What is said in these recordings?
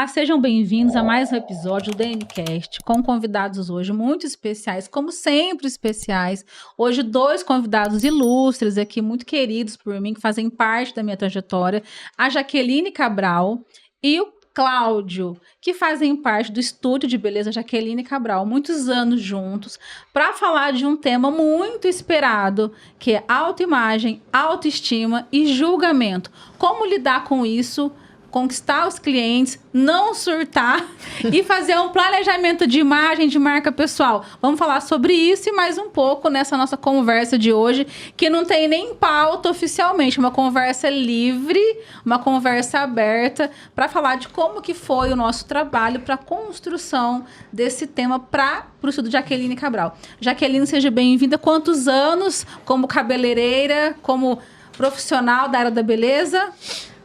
Olá, sejam bem-vindos a mais um episódio do DMCast, com convidados hoje muito especiais, como sempre especiais. Hoje 2 convidados ilustres aqui, muito queridos por mim, que fazem parte da minha trajetória, a Jaqueline Cabral e o Cláudio, que fazem parte do estúdio de beleza Jaqueline Cabral, muitos anos juntos, para falar de um tema muito esperado, que é autoimagem, autoestima e julgamento. Como lidar com isso? Conquistar os clientes, não surtar e fazer um planejamento de imagem, de marca pessoal. Vamos falar sobre isso e mais um pouco nessa nossa conversa de hoje, que não tem nem pauta oficialmente, uma conversa livre, uma conversa aberta, para falar de como que foi o nosso trabalho para a construção desse tema para o estudo de Jaqueline Cabral. Jaqueline, seja bem-vinda. Quantos anos como cabeleireira, como profissional da área da beleza?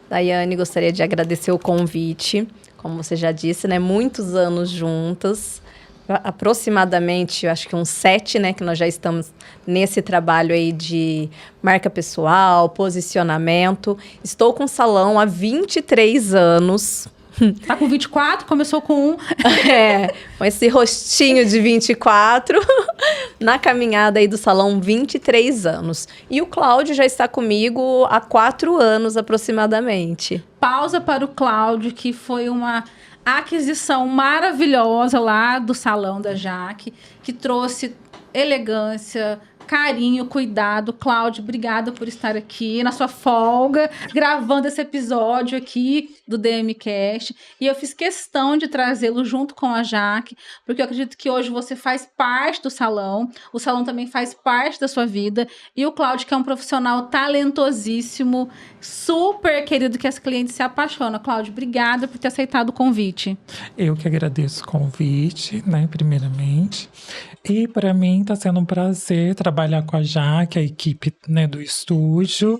Daiane, gostaria de agradecer o convite. Como você já disse, né? Muitos anos juntas. Aproximadamente, eu acho que uns 7, né? Que nós já estamos nesse trabalho aí de marca pessoal, posicionamento. Estou com o salão há 23 anos. Tá com 24, começou com 1. Com esse rostinho de 24, na caminhada aí do salão, 23 anos. E o Cláudio já está comigo há 4 anos aproximadamente. Pausa para o Cláudio, que foi uma aquisição maravilhosa lá do salão da Jaque, que trouxe elegância, carinho, cuidado. Cláudio, obrigada por estar aqui na sua folga, gravando esse episódio aqui do DMCast. E eu fiz questão de trazê-lo junto com a Jaque, porque eu acredito que hoje você faz parte do salão, o salão também faz parte da sua vida, e o Cláudio, que é um profissional talentosíssimo, super querido, que as clientes se apaixonam. Cláudio, obrigada por ter aceitado o convite. Eu que agradeço o convite, né, primeiramente. E para mim está sendo um prazer trabalhar com a Jaque, a equipe, né, do estúdio.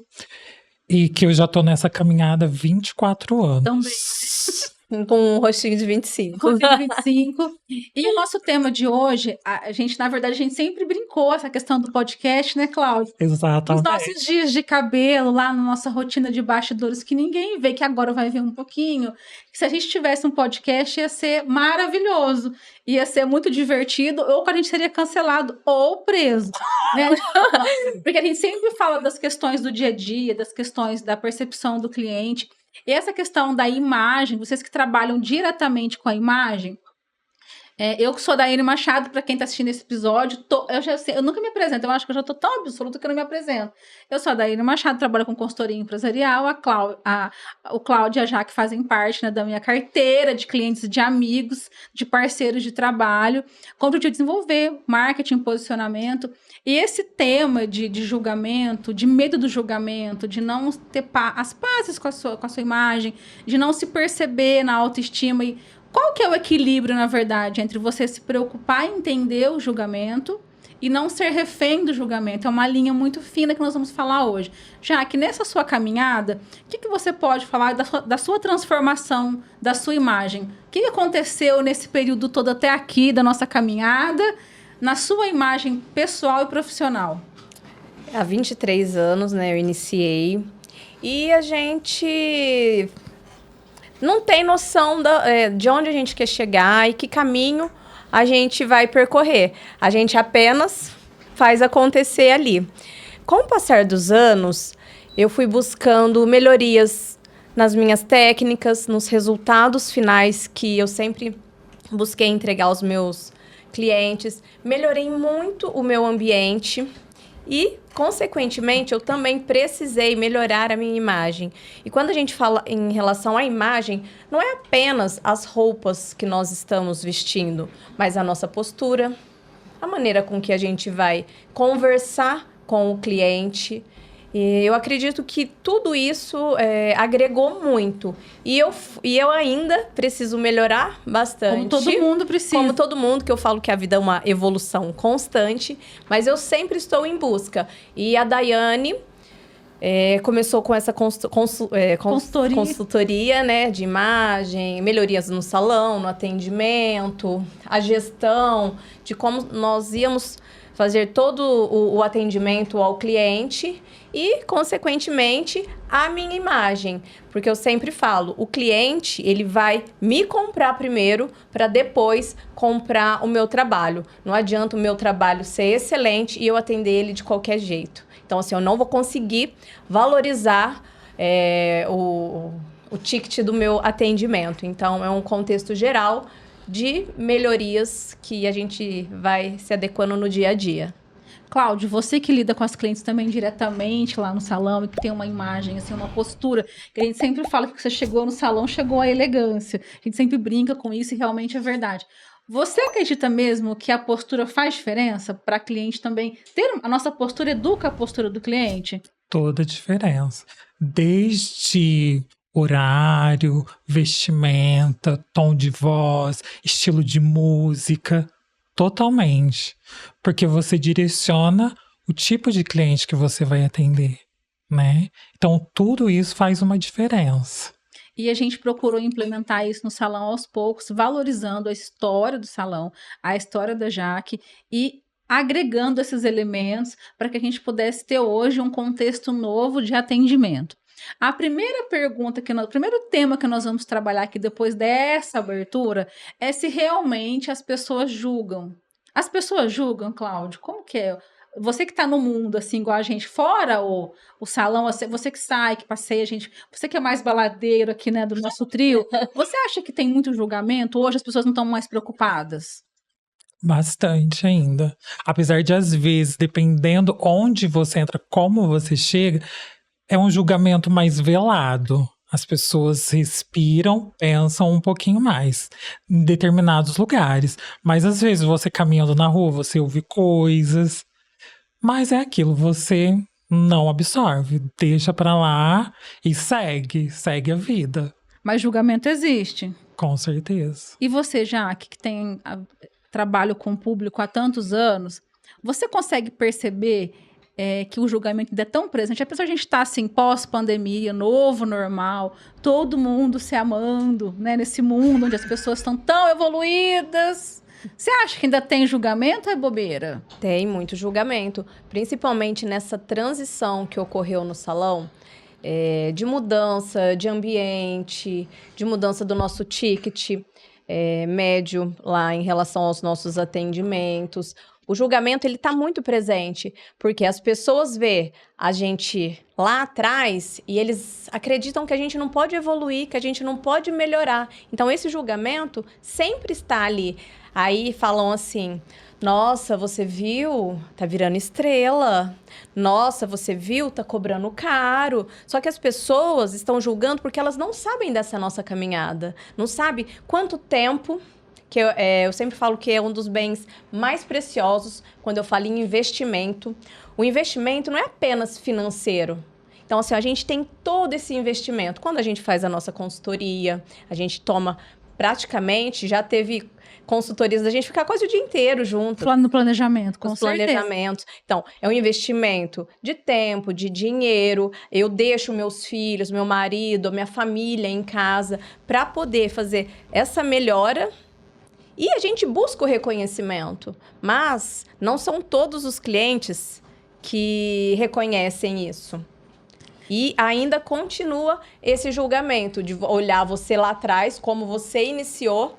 E que eu já tô nessa caminhada há 24 anos. Também. Com um rostinho de 25. Com 25. E o nosso tema de hoje, a gente, na verdade, a gente sempre brincou essa questão do podcast, né, Cláudio? Exatamente. Os nossos dias de cabelo, lá na nossa rotina de bastidores, que ninguém vê, que agora vai ver um pouquinho. Se a gente tivesse um podcast, ia ser maravilhoso. Ia ser muito divertido, ou que a gente seria cancelado ou preso. Né? Porque a gente sempre fala das questões do dia a dia, das questões da percepção do cliente. E essa questão da imagem, vocês que trabalham diretamente com a imagem, eu que sou a Daiane Machado, para quem está assistindo esse episódio, eu nunca me apresento, eu acho que eu já estou tão absoluta que eu não me apresento. Eu sou a Daiane Machado, trabalho com consultoria empresarial, o Cláudio e a Jaque fazem parte, né, da minha carteira de clientes, de amigos, de parceiros de trabalho, com o objetivo de desenvolver marketing, posicionamento. E esse tema de julgamento, de medo do julgamento, de não ter as pazes com a sua imagem, de não se perceber na autoestima. E qual que é o equilíbrio, na verdade, entre você se preocupar em entender o julgamento e não ser refém do julgamento? É uma linha muito fina que nós vamos falar hoje. Já que nessa sua caminhada, o que você pode falar da sua transformação, da sua imagem? O que aconteceu nesse período todo até aqui da nossa caminhada, na sua imagem pessoal e profissional? Há 23 anos, né, eu iniciei. E a gente não tem noção de onde a gente quer chegar e que caminho a gente vai percorrer. A gente apenas faz acontecer ali. Com o passar dos anos, eu fui buscando melhorias nas minhas técnicas, nos resultados finais que eu sempre busquei entregar aos meus clientes. Melhorei muito o meu ambiente e, consequentemente, eu também precisei melhorar a minha imagem. E quando a gente fala em relação à imagem, não é apenas as roupas que nós estamos vestindo, mas a nossa postura, a maneira com que a gente vai conversar com o cliente. E eu acredito que tudo isso agregou muito. E eu ainda preciso melhorar bastante. Como todo mundo precisa. Como todo mundo, que eu falo que a vida é uma evolução constante. Mas eu sempre estou em busca. E a Daiane Começou com essa Consultoria. consultoria, né, de imagem, melhorias no salão, no atendimento, a gestão de como nós íamos fazer todo o atendimento ao cliente e, consequentemente, a minha imagem. Porque eu sempre falo, o cliente, ele vai me comprar primeiro para depois comprar o meu trabalho. Não adianta o meu trabalho ser excelente e eu atender ele de qualquer jeito. Então, assim, eu não vou conseguir valorizar o ticket do meu atendimento. Então, é um contexto geral de melhorias que a gente vai se adequando no dia a dia. Cláudio, você que lida com as clientes também diretamente lá no salão e que tem uma imagem, assim, uma postura, que a gente sempre fala que você chegou no salão, chegou a elegância. A gente sempre brinca com isso e realmente é verdade. Você acredita mesmo que a postura faz diferença para a cliente também? A nossa postura educa a postura do cliente? Toda a diferença. Desde horário, vestimenta, tom de voz, estilo de música, totalmente. Porque você direciona o tipo de cliente que você vai atender, né? Então, tudo isso faz uma diferença. E a gente procurou implementar isso no salão aos poucos, valorizando a história do salão, a história da Jaque e agregando esses elementos para que a gente pudesse ter hoje um contexto novo de atendimento. A primeira pergunta, o primeiro tema que nós vamos trabalhar aqui depois dessa abertura é se realmente as pessoas julgam. As pessoas julgam, Cláudio? Como que é? Você que está no mundo, assim, igual a gente, fora o salão, você que sai, que passeia, gente, você que é mais baladeiro aqui, né, do nosso trio, você acha que tem muito julgamento? Hoje as pessoas não estão mais preocupadas? Bastante ainda. Apesar de, às vezes, dependendo onde você entra, como você chega, é um julgamento mais velado. As pessoas respiram, pensam um pouquinho mais em determinados lugares. Mas, às vezes, você caminhando na rua, você ouve coisas. Mas é aquilo, você não absorve, deixa pra lá e segue a vida. Mas julgamento existe. Com certeza. E você, Jaque, que tem trabalho com o público há tantos anos, você consegue perceber que o julgamento ainda é tão presente? Apesar de a gente estar assim, pós-pandemia, novo normal, todo mundo se amando, né? Nesse mundo onde as pessoas estão tão evoluídas. Você acha que ainda tem julgamento ou é bobeira? Tem muito julgamento, principalmente nessa transição que ocorreu no salão, de mudança de ambiente, de mudança do nosso ticket médio lá em relação aos nossos atendimentos. O julgamento, ele está muito presente, porque as pessoas vê a gente lá atrás e eles acreditam que a gente não pode evoluir, que a gente não pode melhorar. Então, esse julgamento sempre está ali. Aí falam assim, nossa, você viu? Tá virando estrela. Nossa, você viu? Tá cobrando caro. Só que as pessoas estão julgando porque elas não sabem dessa nossa caminhada. Não sabem quanto tempo, que eu sempre falo que é um dos bens mais preciosos quando eu falo em investimento. O investimento não é apenas financeiro. Então, assim, a gente tem todo esse investimento. Quando a gente faz a nossa consultoria, a gente toma praticamente, já teve consultorias da gente ficar quase o dia inteiro junto. No planejamento, com certeza. Planejamentos. Então, é um investimento de tempo, de dinheiro. Eu deixo meus filhos, meu marido, minha família em casa para poder fazer essa melhora. E a gente busca o reconhecimento, mas não são todos os clientes que reconhecem isso. E ainda continua esse julgamento de olhar você lá atrás, como você iniciou,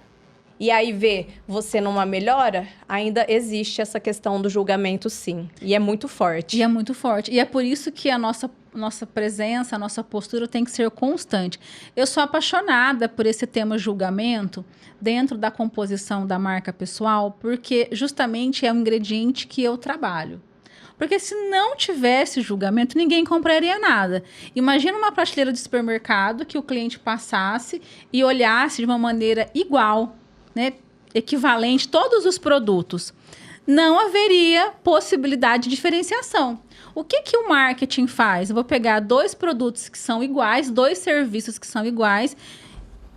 e aí ver você numa melhora, ainda existe essa questão do julgamento, sim. E é muito forte. E é muito forte. E é por isso que a nossa presença, a nossa postura tem que ser constante. Eu sou apaixonada por esse tema julgamento dentro da composição da marca pessoal, porque justamente é um ingrediente que eu trabalho. Porque se não tivesse julgamento, ninguém compraria nada. Imagina uma prateleira de supermercado que o cliente passasse e olhasse de uma maneira igual, né, equivalente, todos os produtos. Não haveria possibilidade de diferenciação. O que o marketing faz? Eu vou pegar 2 produtos que são iguais, 2 serviços que são iguais,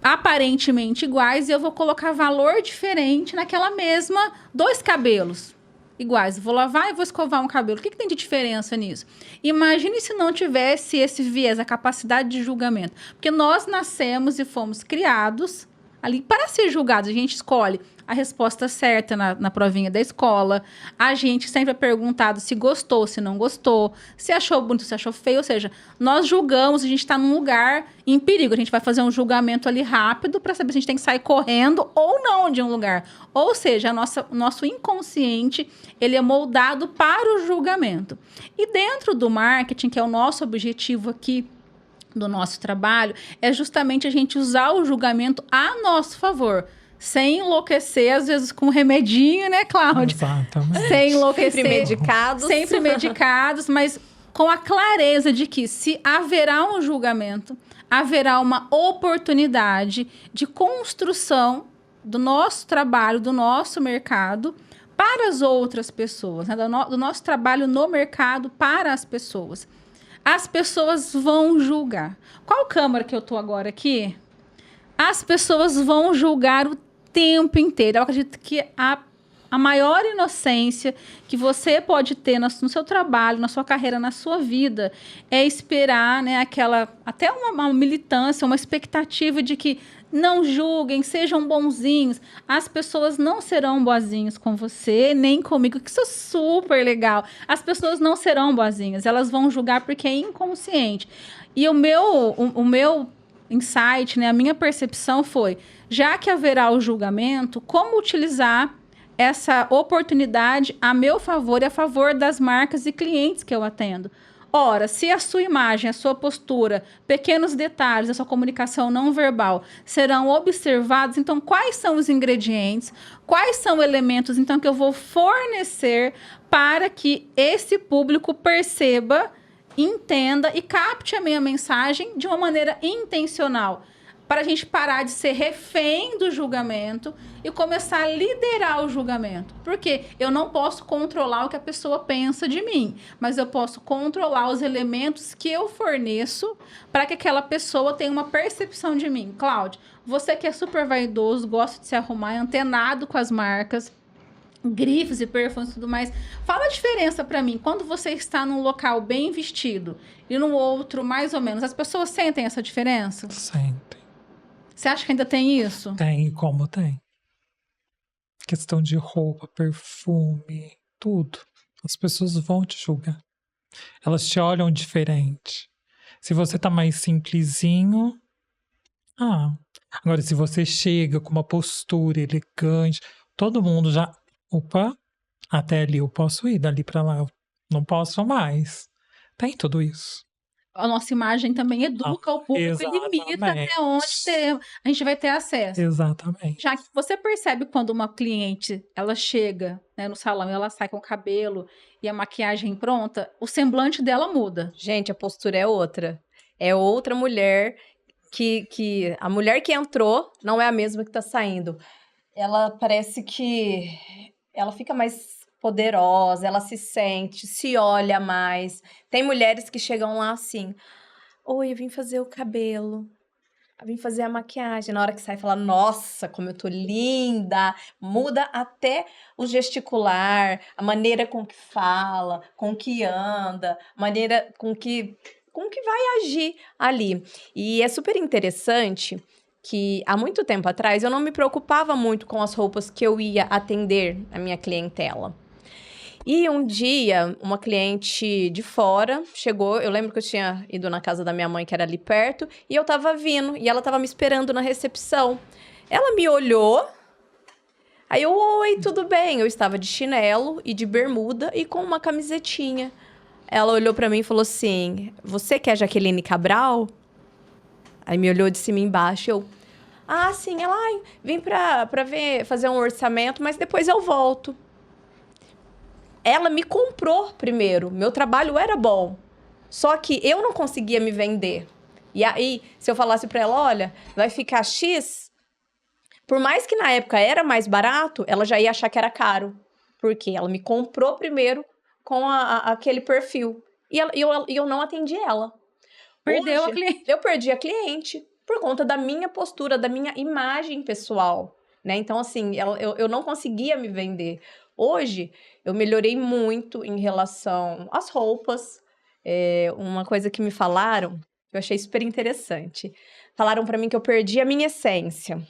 aparentemente iguais, e eu vou colocar valor diferente naquela mesma 2 cabelos. iguais. Vou lavar e vou escovar um cabelo. O que tem de diferença nisso? Imagine se não tivesse esse viés, a capacidade de julgamento. Porque nós nascemos e fomos criados ali para ser julgados. A gente escolhe a resposta certa na provinha da escola. A gente sempre é perguntado se gostou, se não gostou, se achou bonito, se achou feio. Ou seja, nós julgamos, a gente está num lugar em perigo. A gente vai fazer um julgamento ali rápido para saber se a gente tem que sair correndo ou não de um lugar. Ou seja, o nosso inconsciente, ele é moldado para o julgamento. E dentro do marketing, que é o nosso objetivo aqui, do nosso trabalho, é justamente a gente usar o julgamento a nosso favor. Sem enlouquecer, às vezes, com remedinho, né, Cláudia? Exatamente. Sem enlouquecer. Sempre medicados, mas com a clareza de que se haverá um julgamento, haverá uma oportunidade de construção do nosso trabalho, do nosso mercado para as outras pessoas, né? Do nosso trabalho no mercado para as pessoas. As pessoas vão julgar. Qual câmera que eu tô agora aqui? As pessoas vão julgar o tempo inteiro. Eu acredito que a maior inocência que você pode ter no seu trabalho, na sua carreira, na sua vida, é esperar, né, até uma militância, uma expectativa de que não julguem, sejam bonzinhos. As pessoas não serão boazinhas com você, nem comigo, que isso é super legal. As pessoas não serão boazinhas, elas vão julgar porque é inconsciente. E o meu insight, né, a minha percepção foi, já que haverá o julgamento, como utilizar essa oportunidade a meu favor e a favor das marcas e clientes que eu atendo. Ora, se a sua imagem, a sua postura, pequenos detalhes, a sua comunicação não verbal serão observados, então quais são os ingredientes, quais são os elementos então que eu vou fornecer para que esse público perceba, entenda e capte a minha mensagem de uma maneira intencional, para a gente parar de ser refém do julgamento e começar a liderar o julgamento. Porque eu não posso controlar o que a pessoa pensa de mim, mas eu posso controlar os elementos que eu forneço para que aquela pessoa tenha uma percepção de mim. Cláudia, você que é super vaidoso, gosta de se arrumar, é antenado com as marcas, grifes e perfumes e tudo mais. Fala a diferença para mim. Quando você está num local bem vestido e no outro mais ou menos, as pessoas sentem essa diferença? Sentem. Você acha que ainda tem isso? Tem, como tem. Questão de roupa, perfume, tudo. As pessoas vão te julgar. Elas te olham diferente. Se você tá mais simplesinho, agora se você chega com uma postura elegante, todo mundo já, opa, até ali eu posso ir, dali pra lá eu não posso mais. Tem tudo isso. A nossa imagem também educa o público e limita até onde a gente vai ter acesso. Exatamente. Já que você percebe quando uma cliente, ela chega, né, no salão e ela sai com o cabelo e a maquiagem pronta, o semblante dela muda. Gente, a postura é outra. É outra mulher que a mulher que entrou não é a mesma que tá saindo. Ela parece que ela fica mais poderosa, ela se olha mais. Tem mulheres que chegam lá assim, oi, eu vim fazer o cabelo, eu vim fazer a maquiagem. Na hora que sai, fala, nossa, como eu tô linda. Muda até o gesticular, a maneira com que fala, com que anda, a maneira com que vai agir ali. E é super interessante que há muito tempo atrás eu não me preocupava muito com as roupas que eu ia atender a minha clientela. E um dia, uma cliente de fora chegou, eu lembro que eu tinha ido na casa da minha mãe, que era ali perto, e eu tava vindo, e ela tava me esperando na recepção. Ela me olhou, aí eu, oi, tudo bem? Eu estava de chinelo e de bermuda e com uma camisetinha. Ela olhou pra mim e falou assim, você que é Jaqueline Cabral? Aí me olhou de cima e embaixo, eu, sim, ela, vim pra fazer um orçamento, mas depois eu volto. Ela me comprou primeiro, meu trabalho era bom, só que eu não conseguia me vender. E aí, se eu falasse pra ela, olha, vai ficar X, por mais que na época era mais barato, ela já ia achar que era caro, porque ela me comprou primeiro com aquele perfil, e eu não atendi ela. Perdeu Hoje, a cliente. Eu perdi a cliente por conta da minha postura, da minha imagem pessoal, né? Então, assim, eu não conseguia me vender. Hoje, eu melhorei muito em relação às roupas. Uma coisa que me falaram, eu achei super interessante. Falaram pra mim que eu perdi a minha essência.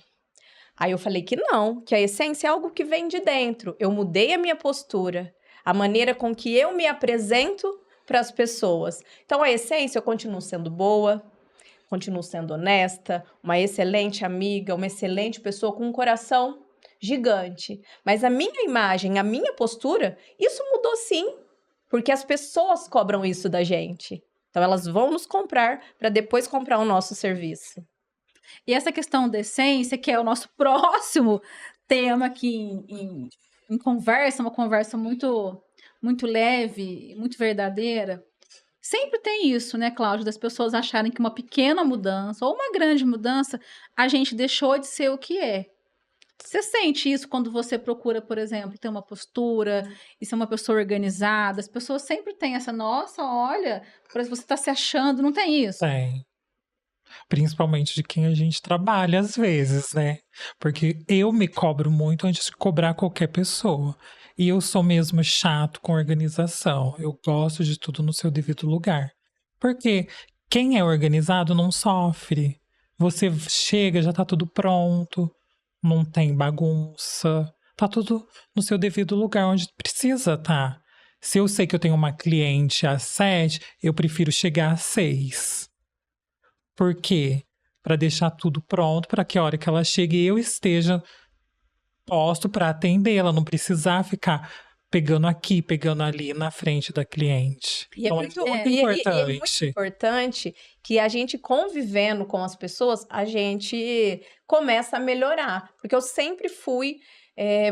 Aí eu falei que não, que a essência é algo que vem de dentro. Eu mudei a minha postura, a maneira com que eu me apresento para as pessoas. Então, a essência, eu continuo sendo boa, continuo sendo honesta, uma excelente amiga, uma excelente pessoa com um coração gigante. Mas a minha imagem, a minha postura, isso mudou sim, porque as pessoas cobram isso da gente. Então, elas vão nos comprar para depois comprar o nosso serviço. E essa questão da essência, que é o nosso próximo tema aqui em conversa, uma conversa muito leve, muito verdadeira. Sempre tem isso, né, Cláudio, das pessoas acharem que uma pequena mudança ou uma grande mudança, a gente deixou de ser o que é. Você sente isso quando você procura, por exemplo, ter uma postura e ser uma pessoa organizada? As pessoas sempre têm essa, nossa, olha, parece que você está se achando, não tem isso? Tem. Principalmente de quem a gente trabalha, às vezes, né? Porque eu me cobro muito antes de cobrar qualquer pessoa. E eu sou mesmo chato com organização. Eu gosto de tudo no seu devido lugar. Porque quem é organizado não sofre. Você chega, já tá tudo pronto, não tem bagunça, tá tudo no seu devido lugar onde precisa tá. Se eu sei que eu tenho uma cliente às 7, eu prefiro chegar às 6. Por quê? Para deixar tudo pronto, para que a hora que ela chegue eu esteja posto para atendê-la, não precisar ficar pegando aqui, pegando ali na frente da cliente. E Então, muito, é muito e é muito importante. importante que a gente convivendo com as pessoas, a gente começa a melhorar. Porque eu sempre fui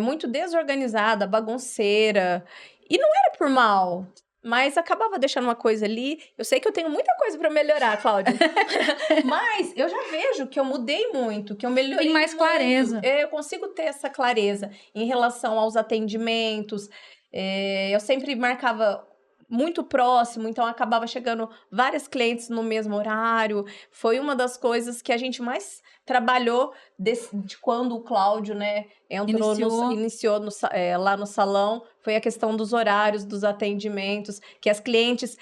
muito desorganizada, bagunceira. E não era por mal, mas acabava deixando uma coisa ali. Eu sei que eu tenho muita coisa para melhorar, Cláudia. Mas eu já vejo que eu mudei muito, que eu melhorei Tem mais muito. clareza. Eu consigo ter essa clareza em relação aos atendimentos. Eu sempre marcava muito próximo, então acabava chegando várias clientes no mesmo horário. Foi uma das coisas que a gente mais trabalhou de quando o Cláudio, né, iniciou lá no salão. Foi a questão dos horários, dos atendimentos, que as clientes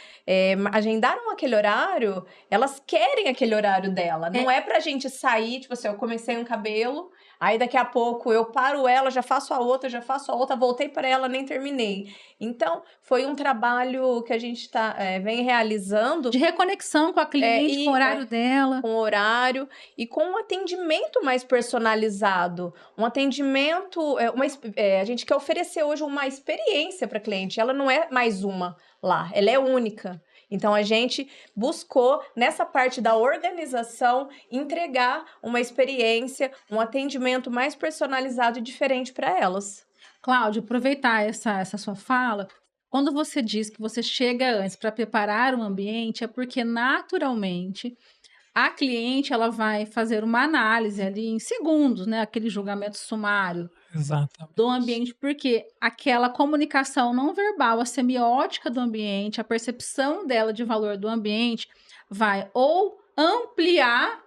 agendaram aquele horário, elas querem aquele horário dela. Não é pra gente sair, tipo assim, eu comecei um cabelo, aí daqui a pouco eu paro ela, já faço a outra, voltei para ela, nem terminei. Então, foi um trabalho que a gente vem realizando. De reconexão com a cliente, com o horário dela. Com o horário e com um atendimento mais personalizado. Um atendimento, a gente quer oferecer hoje uma experiência para a cliente. Ela não é mais uma lá, ela é única. Então, a gente buscou, nessa parte da organização, entregar uma experiência, um atendimento mais personalizado e diferente para elas. Cláudia, aproveitar essa sua fala. Quando você diz que você chega antes para preparar o ambiente, é porque naturalmente a cliente ela vai fazer uma análise ali em segundos, né? Aquele julgamento sumário. Exatamente. Do ambiente, porque aquela comunicação não verbal, a semiótica do ambiente, a percepção dela de valor do ambiente vai ou ampliar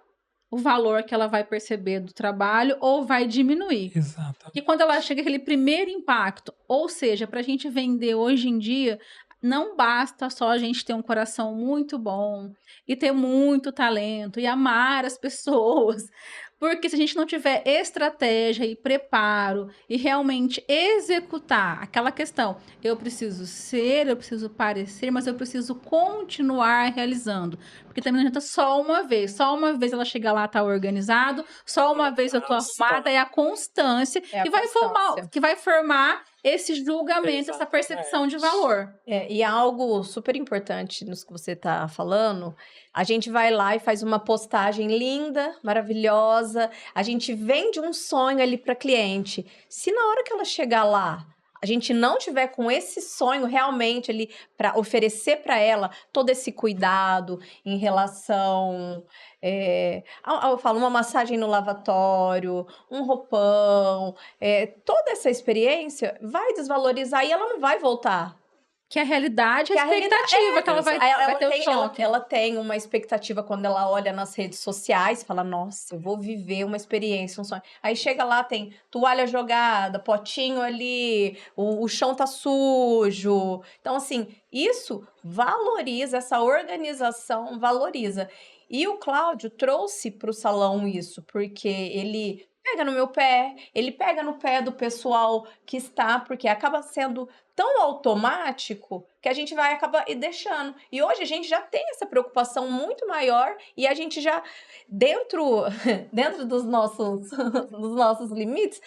o valor que ela vai perceber do trabalho ou vai diminuir. Exatamente. E quando ela chega aquele primeiro impacto, ou seja, para a gente vender hoje em dia, não basta só a gente ter um coração muito bom e ter muito talento e amar as pessoas. Porque se a gente não tiver estratégia e preparo e realmente executar aquela questão, eu preciso ser, eu preciso parecer, mas eu preciso continuar realizando. Porque também não adianta só uma vez ela chegar lá, tá organizado, só uma vez eu tô arrumada, é a constância que vai formar esse julgamento, essa percepção de valor. E algo super importante nisso que você tá falando, a gente vai lá e faz uma postagem linda, maravilhosa, a gente vende um sonho ali para cliente. Se na hora que ela chegar lá, a gente não tiver com esse sonho realmente ali para oferecer para ela todo esse cuidado em relação, eu falo, uma massagem no lavatório, um roupão, toda essa experiência vai desvalorizar e ela não vai voltar. Que a realidade é Que a a realidade expectativa que ela vai ter o choque. ela tem uma expectativa quando ela olha nas redes sociais, fala, nossa, eu vou viver uma experiência, um sonho. Aí chega lá, tem toalha jogada, potinho ali, o chão tá sujo. Então, assim, isso valoriza, essa organização valoriza. E o Cláudio trouxe para o salão isso, porque ele pega no meu pé, ele pega no pé do pessoal que está, porque acaba sendo tão automático que a gente vai acabar deixando. E hoje a gente já tem essa preocupação muito maior e a gente já, dentro dos nossos limites,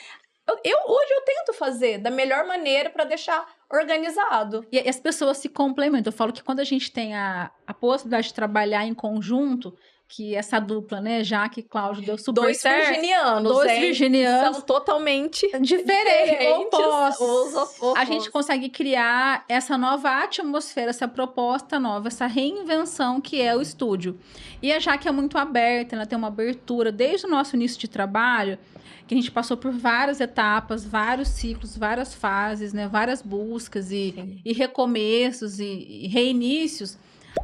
hoje eu tento fazer da melhor maneira para deixar organizado. E as pessoas se complementam. Eu falo que quando a gente tem a possibilidade de trabalhar em conjunto, que essa dupla, né, Jaque e Cláudio, deu super certo. Dois hein? virginianos. São totalmente diferentes, opostos. A gente consegue criar essa nova atmosfera, essa proposta nova, essa reinvenção que é o estúdio. E a Jaque é muito aberta, ela tem uma abertura desde o nosso início de trabalho, que a gente passou por várias etapas, vários ciclos, várias fases, né, várias buscas e recomeços e reinícios.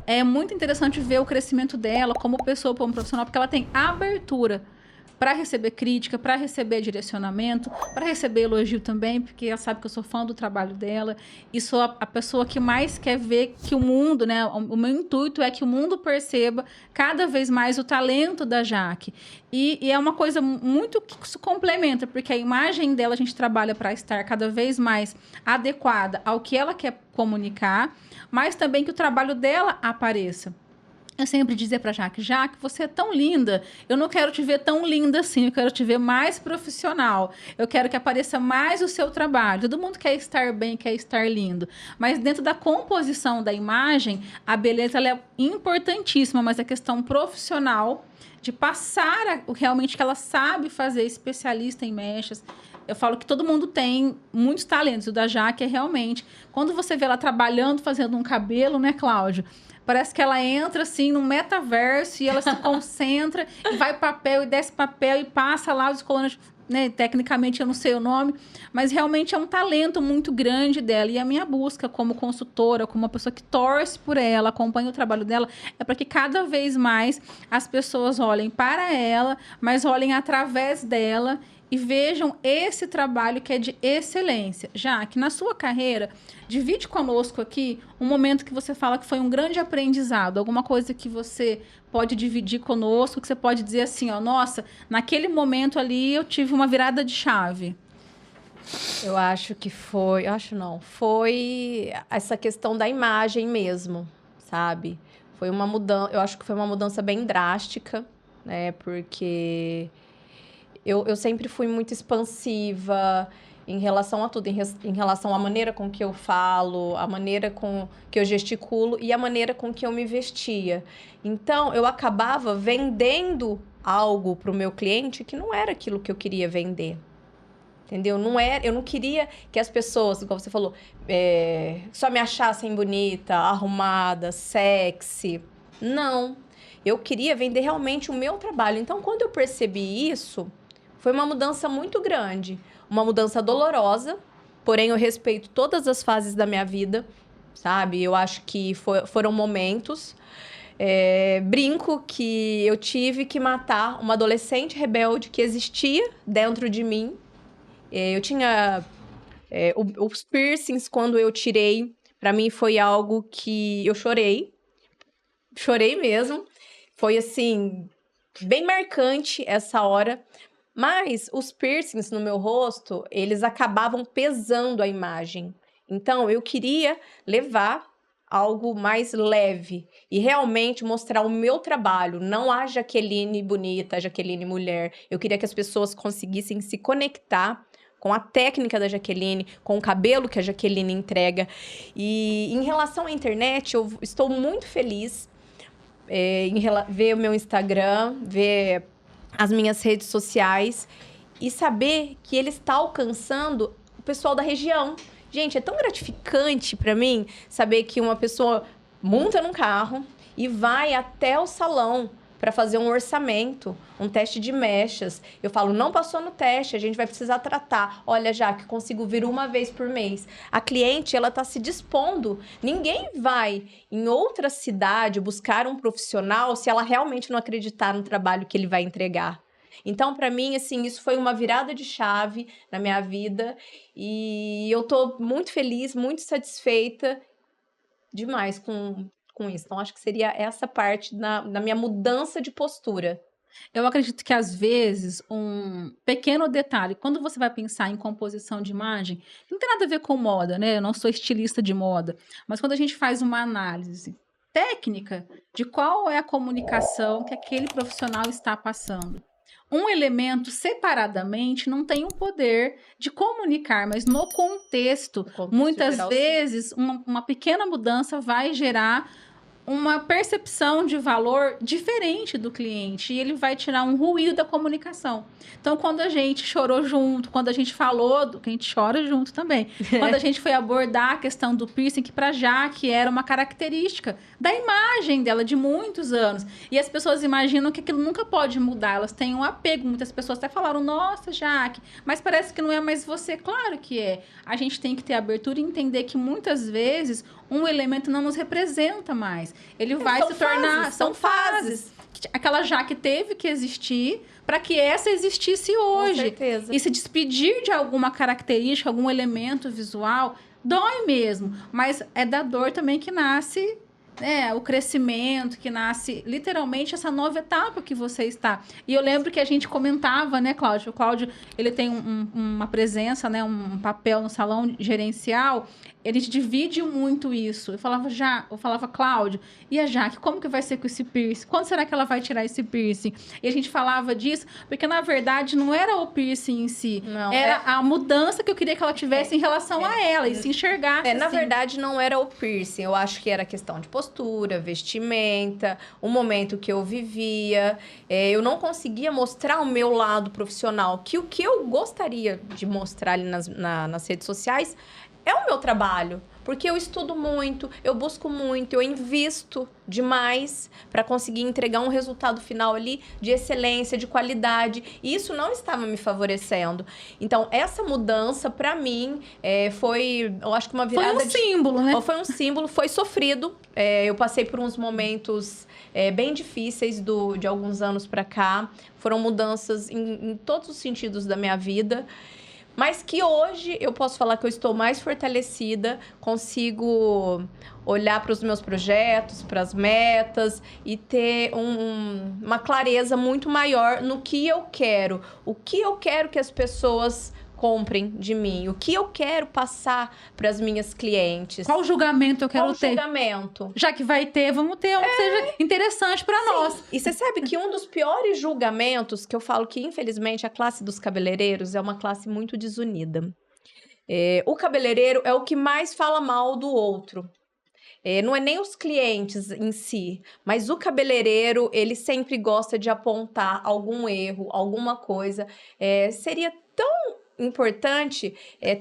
É muito interessante ver o crescimento dela como pessoa, como profissional, porque ela tem abertura para receber crítica, para receber direcionamento, para receber elogio também, porque ela sabe que eu sou fã do trabalho dela e sou a pessoa que mais quer ver que o mundo, né? O meu intuito é que o mundo perceba cada vez mais o talento da Jaque. E é uma coisa muito que se complementa, porque a imagem dela a gente trabalha para estar cada vez mais adequada ao que ela quer comunicar, mas também que o trabalho dela apareça. Eu sempre dizia pra Jaque, você é tão linda, eu não quero te ver tão linda assim, eu quero te ver mais profissional, eu quero que apareça mais o seu trabalho. Todo mundo quer estar bem, quer estar lindo, mas dentro da composição da imagem, a beleza ela é importantíssima, mas a questão profissional, de passar o realmente que ela sabe fazer, especialista em mechas. Eu falo que todo mundo tem muitos talentos, o da Jaque é realmente, quando você vê ela trabalhando, fazendo um cabelo, né, Cláudio? Parece que ela entra, assim, num metaverso e ela se concentra e vai papel e desce papel e passa lá os colunas, né? Tecnicamente eu não sei o nome, mas realmente é um talento muito grande dela. E a minha busca como consultora, como uma pessoa que torce por ela, acompanha o trabalho dela, é para que cada vez mais as pessoas olhem para ela, mas olhem através dela e vejam esse trabalho que é de excelência. Já que na sua carreira, divide conosco aqui um momento que você fala que foi um grande aprendizado, alguma coisa que você pode dividir conosco, que você pode dizer assim, ó, nossa, naquele momento ali eu tive uma virada de chave. Eu acho que foi essa questão da imagem mesmo, sabe? Foi uma mudança, eu acho que foi uma mudança bem drástica, né? Porque eu sempre fui muito expansiva em relação a tudo, em relação à maneira com que eu falo, a maneira com que eu gesticulo e a maneira com que eu me vestia. Então, eu acabava vendendo algo para o meu cliente que não era aquilo que eu queria vender. Entendeu? Eu não queria que as pessoas, igual você falou, só me achassem bonita, arrumada, sexy. Não. Eu queria vender realmente o meu trabalho. Então, quando eu percebi isso, foi uma mudança muito grande. Uma mudança dolorosa, porém eu respeito todas as fases da minha vida, sabe? Eu acho que foram momentos. Brinco que eu tive que matar uma adolescente rebelde que existia dentro de mim. Eu tinha os piercings, quando eu tirei, para mim foi algo que eu chorei. Chorei mesmo. Foi, assim, bem marcante essa hora. Mas os piercings no meu rosto, eles acabavam pesando a imagem. Então, eu queria levar algo mais leve e realmente mostrar o meu trabalho, não a Jaqueline bonita, a Jaqueline mulher. Eu queria que as pessoas conseguissem se conectar com a técnica da Jaqueline, com o cabelo que a Jaqueline entrega. E em relação à internet, eu estou muito feliz em ver o meu Instagram, ver as minhas redes sociais e saber que ele está alcançando o pessoal da região. Gente, é tão gratificante para mim saber que uma pessoa monta num carro e vai até o salão para fazer um orçamento, um teste de mechas. Eu falo, não passou no teste, a gente vai precisar tratar. Olha, Jaque, consigo vir uma vez por mês. A cliente, ela tá se dispondo. Ninguém vai em outra cidade buscar um profissional se ela realmente não acreditar no trabalho que ele vai entregar. Então, para mim, assim, isso foi uma virada de chave na minha vida e eu tô muito feliz, muito satisfeita demais com isso. Então, acho que seria essa parte da minha mudança de postura. Eu acredito que, às vezes, um pequeno detalhe, quando você vai pensar em composição de imagem, não tem nada a ver com moda, né? Eu não sou estilista de moda, mas quando a gente faz uma análise técnica de qual é a comunicação que aquele profissional está passando. Um elemento separadamente não tem o poder de comunicar, mas no contexto muitas vezes, uma pequena mudança vai gerar uma percepção de valor diferente do cliente e ele vai tirar um ruído da comunicação. Então, quando a gente chorou junto, quando a gente falou, que a gente chora junto também, quando a gente foi abordar a questão do piercing, que para Jaque era uma característica da imagem dela de muitos anos. E as pessoas imaginam que aquilo nunca pode mudar, elas têm um apego. Muitas pessoas até falaram, nossa, Jaque, mas parece que não é mais você. Claro que é. A gente tem que ter abertura e entender que muitas vezes um elemento não nos representa mais. Ele vai se tornar... São fases. Aquela Jaque teve que existir para que essa existisse hoje. Com certeza. E se despedir de alguma característica, algum elemento visual, dói mesmo. Mas é da dor também que nasce... o crescimento, que nasce literalmente essa nova etapa que você está. E eu lembro que a gente comentava, né, Cláudio? O Cláudio, ele tem uma presença, né, um papel no salão gerencial. A gente divide muito isso. Eu falava, Cláudio, e a Jaque, como que vai ser com esse piercing? Quando será que ela vai tirar esse piercing? E a gente falava disso, porque na verdade não era o piercing em si. Não, era a mudança que eu queria que ela tivesse em relação a ela e se enxergasse. Na assim. verdade, não era o piercing. Eu acho que era questão de postura, vestimenta, o momento que eu vivia. Eu não conseguia mostrar o meu lado profissional, que o que eu gostaria de mostrar ali nas redes sociais é o meu trabalho, porque eu estudo muito, eu busco muito, eu invisto demais para conseguir entregar um resultado final ali de excelência, de qualidade, e isso não estava me favorecendo. Então, essa mudança, para mim, foi, eu acho que uma virada... Foi um símbolo, né? Foi um símbolo, foi sofrido. Eu passei por uns momentos bem difíceis de alguns anos para cá. Foram mudanças em todos os sentidos da minha vida. Mas que hoje eu posso falar que eu estou mais fortalecida, consigo olhar para os meus projetos, para as metas e ter uma clareza muito maior no que eu quero. O que eu quero que as pessoas comprem de mim, o que eu quero passar para as minhas clientes. Qual julgamento eu quero ter? Julgamento. Já que vai ter, vamos ter um que seja interessante para nós. E você sabe que um dos piores julgamentos, que eu falo que infelizmente a classe dos cabeleireiros é uma classe muito desunida. O cabeleireiro é o que mais fala mal do outro. Não é nem os clientes em si, mas o cabeleireiro, ele sempre gosta de apontar algum erro, alguma coisa. Seria tão importante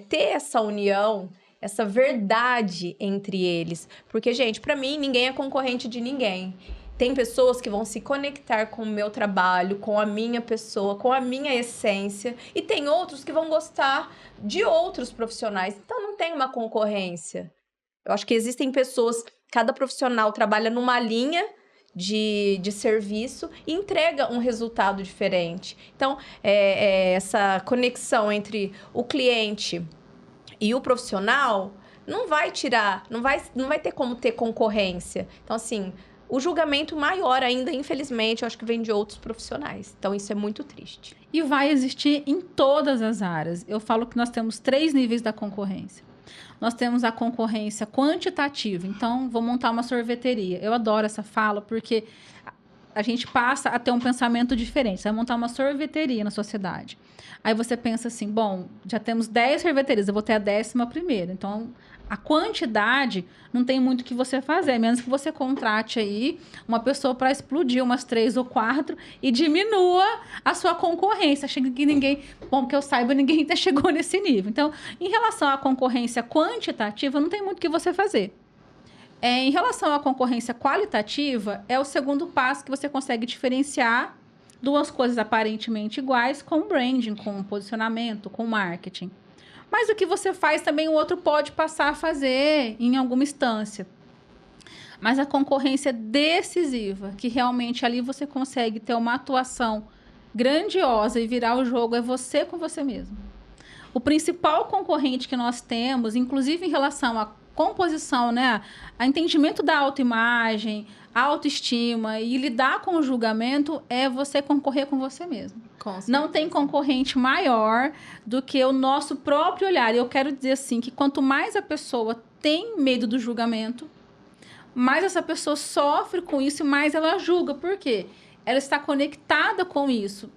ter essa união, essa verdade entre eles. Porque, gente, para mim, ninguém é concorrente de ninguém. Tem pessoas que vão se conectar com o meu trabalho, com a minha pessoa, com a minha essência. E tem outros que vão gostar de outros profissionais. Então, não tem uma concorrência. Eu acho que existem pessoas, cada profissional trabalha numa linha de serviço e entrega um resultado diferente. Então, essa conexão entre o cliente e o profissional não vai ter como ter concorrência. Então, assim, o julgamento maior ainda, infelizmente, eu acho que vem de outros profissionais. Então, isso é muito triste. E vai existir em todas as áreas. Eu falo que nós temos 3 níveis da concorrência. Nós temos a concorrência quantitativa. Então, vou montar uma sorveteria. Eu adoro essa fala, porque a gente passa a ter um pensamento diferente. Você vai montar uma sorveteria na sociedade. Aí você pensa assim, bom, já temos 10 sorveterias, eu vou ter a 11ª. Então, a quantidade não tem muito o que você fazer, a menos que você contrate aí uma pessoa para explodir umas 3 ou 4 e diminua a sua concorrência. Chega que ninguém, bom, que eu saiba, ninguém até chegou nesse nível. Então, em relação à concorrência quantitativa, não tem muito o que você fazer. Em relação à concorrência qualitativa, é o segundo passo que você consegue diferenciar duas coisas aparentemente iguais com branding, com posicionamento, com marketing. Mas o que você faz também o outro pode passar a fazer em alguma instância. Mas a concorrência decisiva, que realmente ali você consegue ter uma atuação grandiosa e virar o jogo, é você com você mesmo. O principal concorrente que nós temos, inclusive em relação à composição, né, a entendimento da autoimagem, autoestima e lidar com o julgamento, é você concorrer com você mesmo. Não tem concorrente maior do que o nosso próprio olhar. E eu quero dizer assim, que quanto mais a pessoa tem medo do julgamento, mais essa pessoa sofre com isso e mais ela julga. Por quê? Ela está conectada com isso.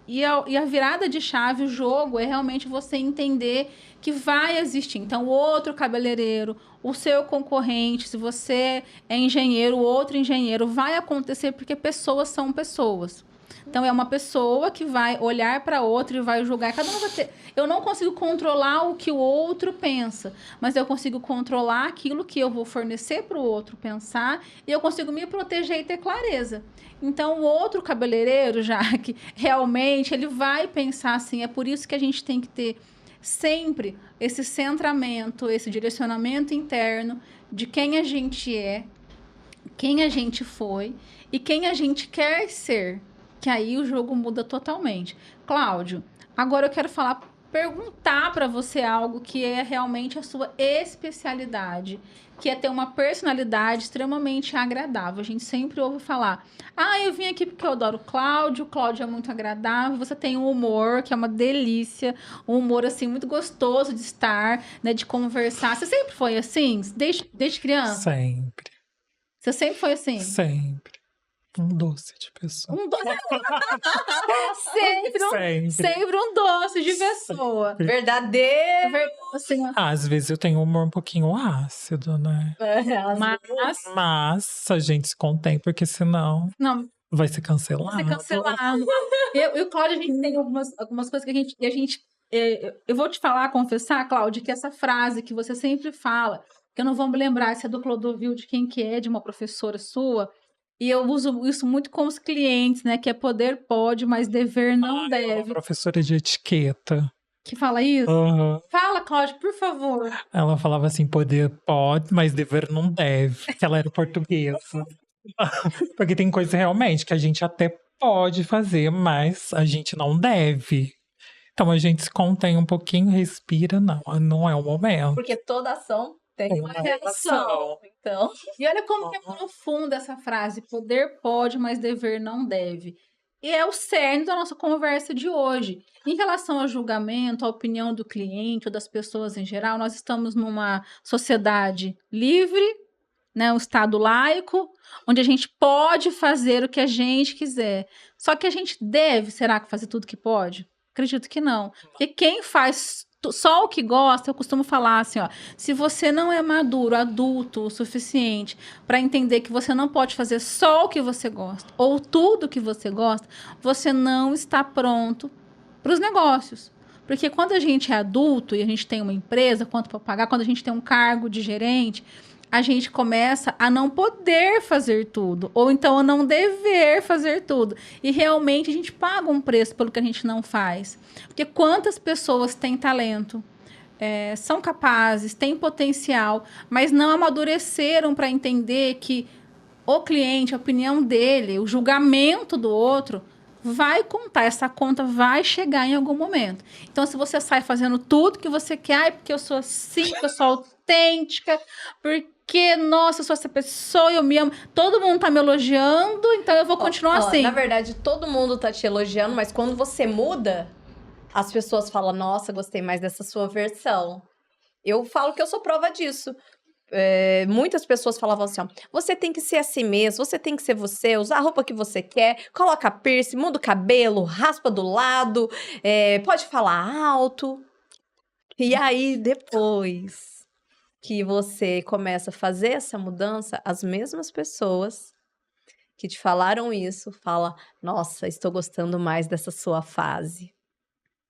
E a virada de chave, o jogo, é realmente você entender que vai existir. Então, o outro cabeleireiro, o seu concorrente, se você é engenheiro, o outro engenheiro, vai acontecer porque pessoas são pessoas. Então, é uma pessoa que vai olhar para outra e vai julgar. Cada um vai ter... Eu não consigo controlar o que o outro pensa, mas eu consigo controlar aquilo que eu vou fornecer para o outro pensar e eu consigo me proteger e ter clareza. Então, o outro cabeleireiro, já que realmente ele vai pensar assim, é por isso que a gente tem que ter sempre esse centramento, esse direcionamento interno de quem a gente é, quem a gente foi e quem a gente quer ser. Que aí o jogo muda totalmente. Cláudio, agora eu quero perguntar para você algo que é realmente a sua especialidade, que é ter uma personalidade extremamente agradável. A gente sempre ouve falar, eu vim aqui porque eu adoro o Cláudio é muito agradável, você tem um humor que é uma delícia, um humor, assim, muito gostoso de estar, né, de conversar. Você sempre foi assim? Desde criança? Sempre. Você sempre foi assim? Sempre. Um doce de pessoa. Um doce. Sempre um doce de pessoa. Verdadeiro. Assim, Às vezes eu tenho um humor um pouquinho ácido, né? Mas a gente se contém, porque senão vai ser cancelado. Vai ser cancelado. Eu e o Cláudio, a gente tem algumas coisas que a gente... Eu vou te falar, confessar, Cláudio, que essa frase que você sempre fala, que eu não vou me lembrar se é do Clodovil, de quem que é, de uma professora sua... E eu uso isso muito com os clientes, né? Que é poder pode, mas dever não deve. É uma professora de etiqueta. Que fala isso? Uhum. Fala, Cláudio, por favor. Ela falava assim, poder pode, mas dever não deve. Que ela era portuguesa. Porque tem coisa realmente que a gente até pode fazer, mas a gente não deve. Então a gente se contém um pouquinho, respira, não é o momento. Porque toda ação tem uma reação. Então... E olha como que é profunda essa frase. Poder pode, mas dever não deve. E é o cerne da nossa conversa de hoje. Em relação ao julgamento, à opinião do cliente ou das pessoas em geral, nós estamos numa sociedade livre, né, um estado laico, onde a gente pode fazer o que a gente quiser. Só que a gente deve, será que fazer tudo que pode? Acredito que não. Porque quem faz só o que gosta, eu costumo falar assim, se você não é maduro, adulto o suficiente para entender que você não pode fazer só o que você gosta ou tudo que você gosta, você não está pronto para os negócios. Porque quando a gente é adulto e a gente tem uma empresa, quanto para pagar, quando a gente tem um cargo de gerente, a gente começa a não poder fazer tudo, ou então a não dever fazer tudo. E realmente a gente paga um preço pelo que a gente não faz. Porque quantas pessoas têm talento, são capazes, têm potencial, mas não amadureceram para entender que o cliente, a opinião dele, o julgamento do outro vai contar, essa conta vai chegar em algum momento. Então, se você sai fazendo tudo que você quer, porque eu sou assim, porque eu sou autêntica, porque, nossa, eu sou essa pessoa, eu me amo, todo mundo tá me elogiando, então eu vou continuar assim. Na verdade, todo mundo tá te elogiando, mas quando você muda, as pessoas falam, nossa, gostei mais dessa sua versão. Eu falo que eu sou prova disso. Muitas pessoas falavam assim, você tem que ser assim mesmo, você tem que ser você, usar a roupa que você quer, coloca piercing, muda o cabelo, raspa do lado, pode falar alto. E aí, depois que você começa a fazer essa mudança, as mesmas pessoas que te falaram isso, falam, nossa, estou gostando mais dessa sua fase.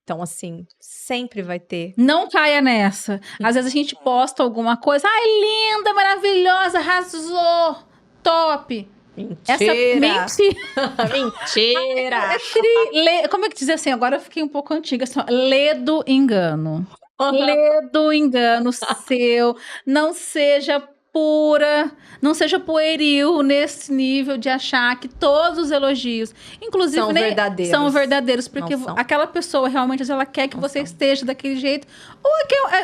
Então, assim, sempre vai ter. Não caia nessa. Às vezes a gente posta alguma coisa. Ai, linda, maravilhosa, arrasou, top. Mentira! Mentira! Como é que diz assim? Agora eu fiquei um pouco antiga. Assim, ó, lê do engano. Lê do engano seu. Não seja pura, não seja pueril nesse nível de achar que todos os elogios, inclusive, são verdadeiros, porque aquela pessoa realmente ela quer que você esteja daquele jeito. Ou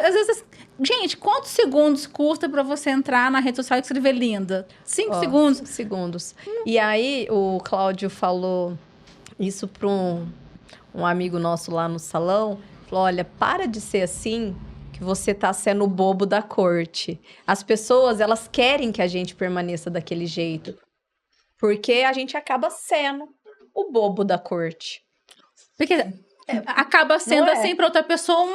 às vezes, gente, quantos segundos custa para você entrar na rede social e escrever linda? 5 segundos? 5 segundos. E aí, o Cláudio falou isso para um amigo nosso lá no salão. Falou, olha, para de ser assim, que você tá sendo o bobo da corte. As pessoas, elas querem que a gente permaneça daquele jeito. Porque a gente acaba sendo o bobo da corte. Porque acaba sendo assim para outra pessoa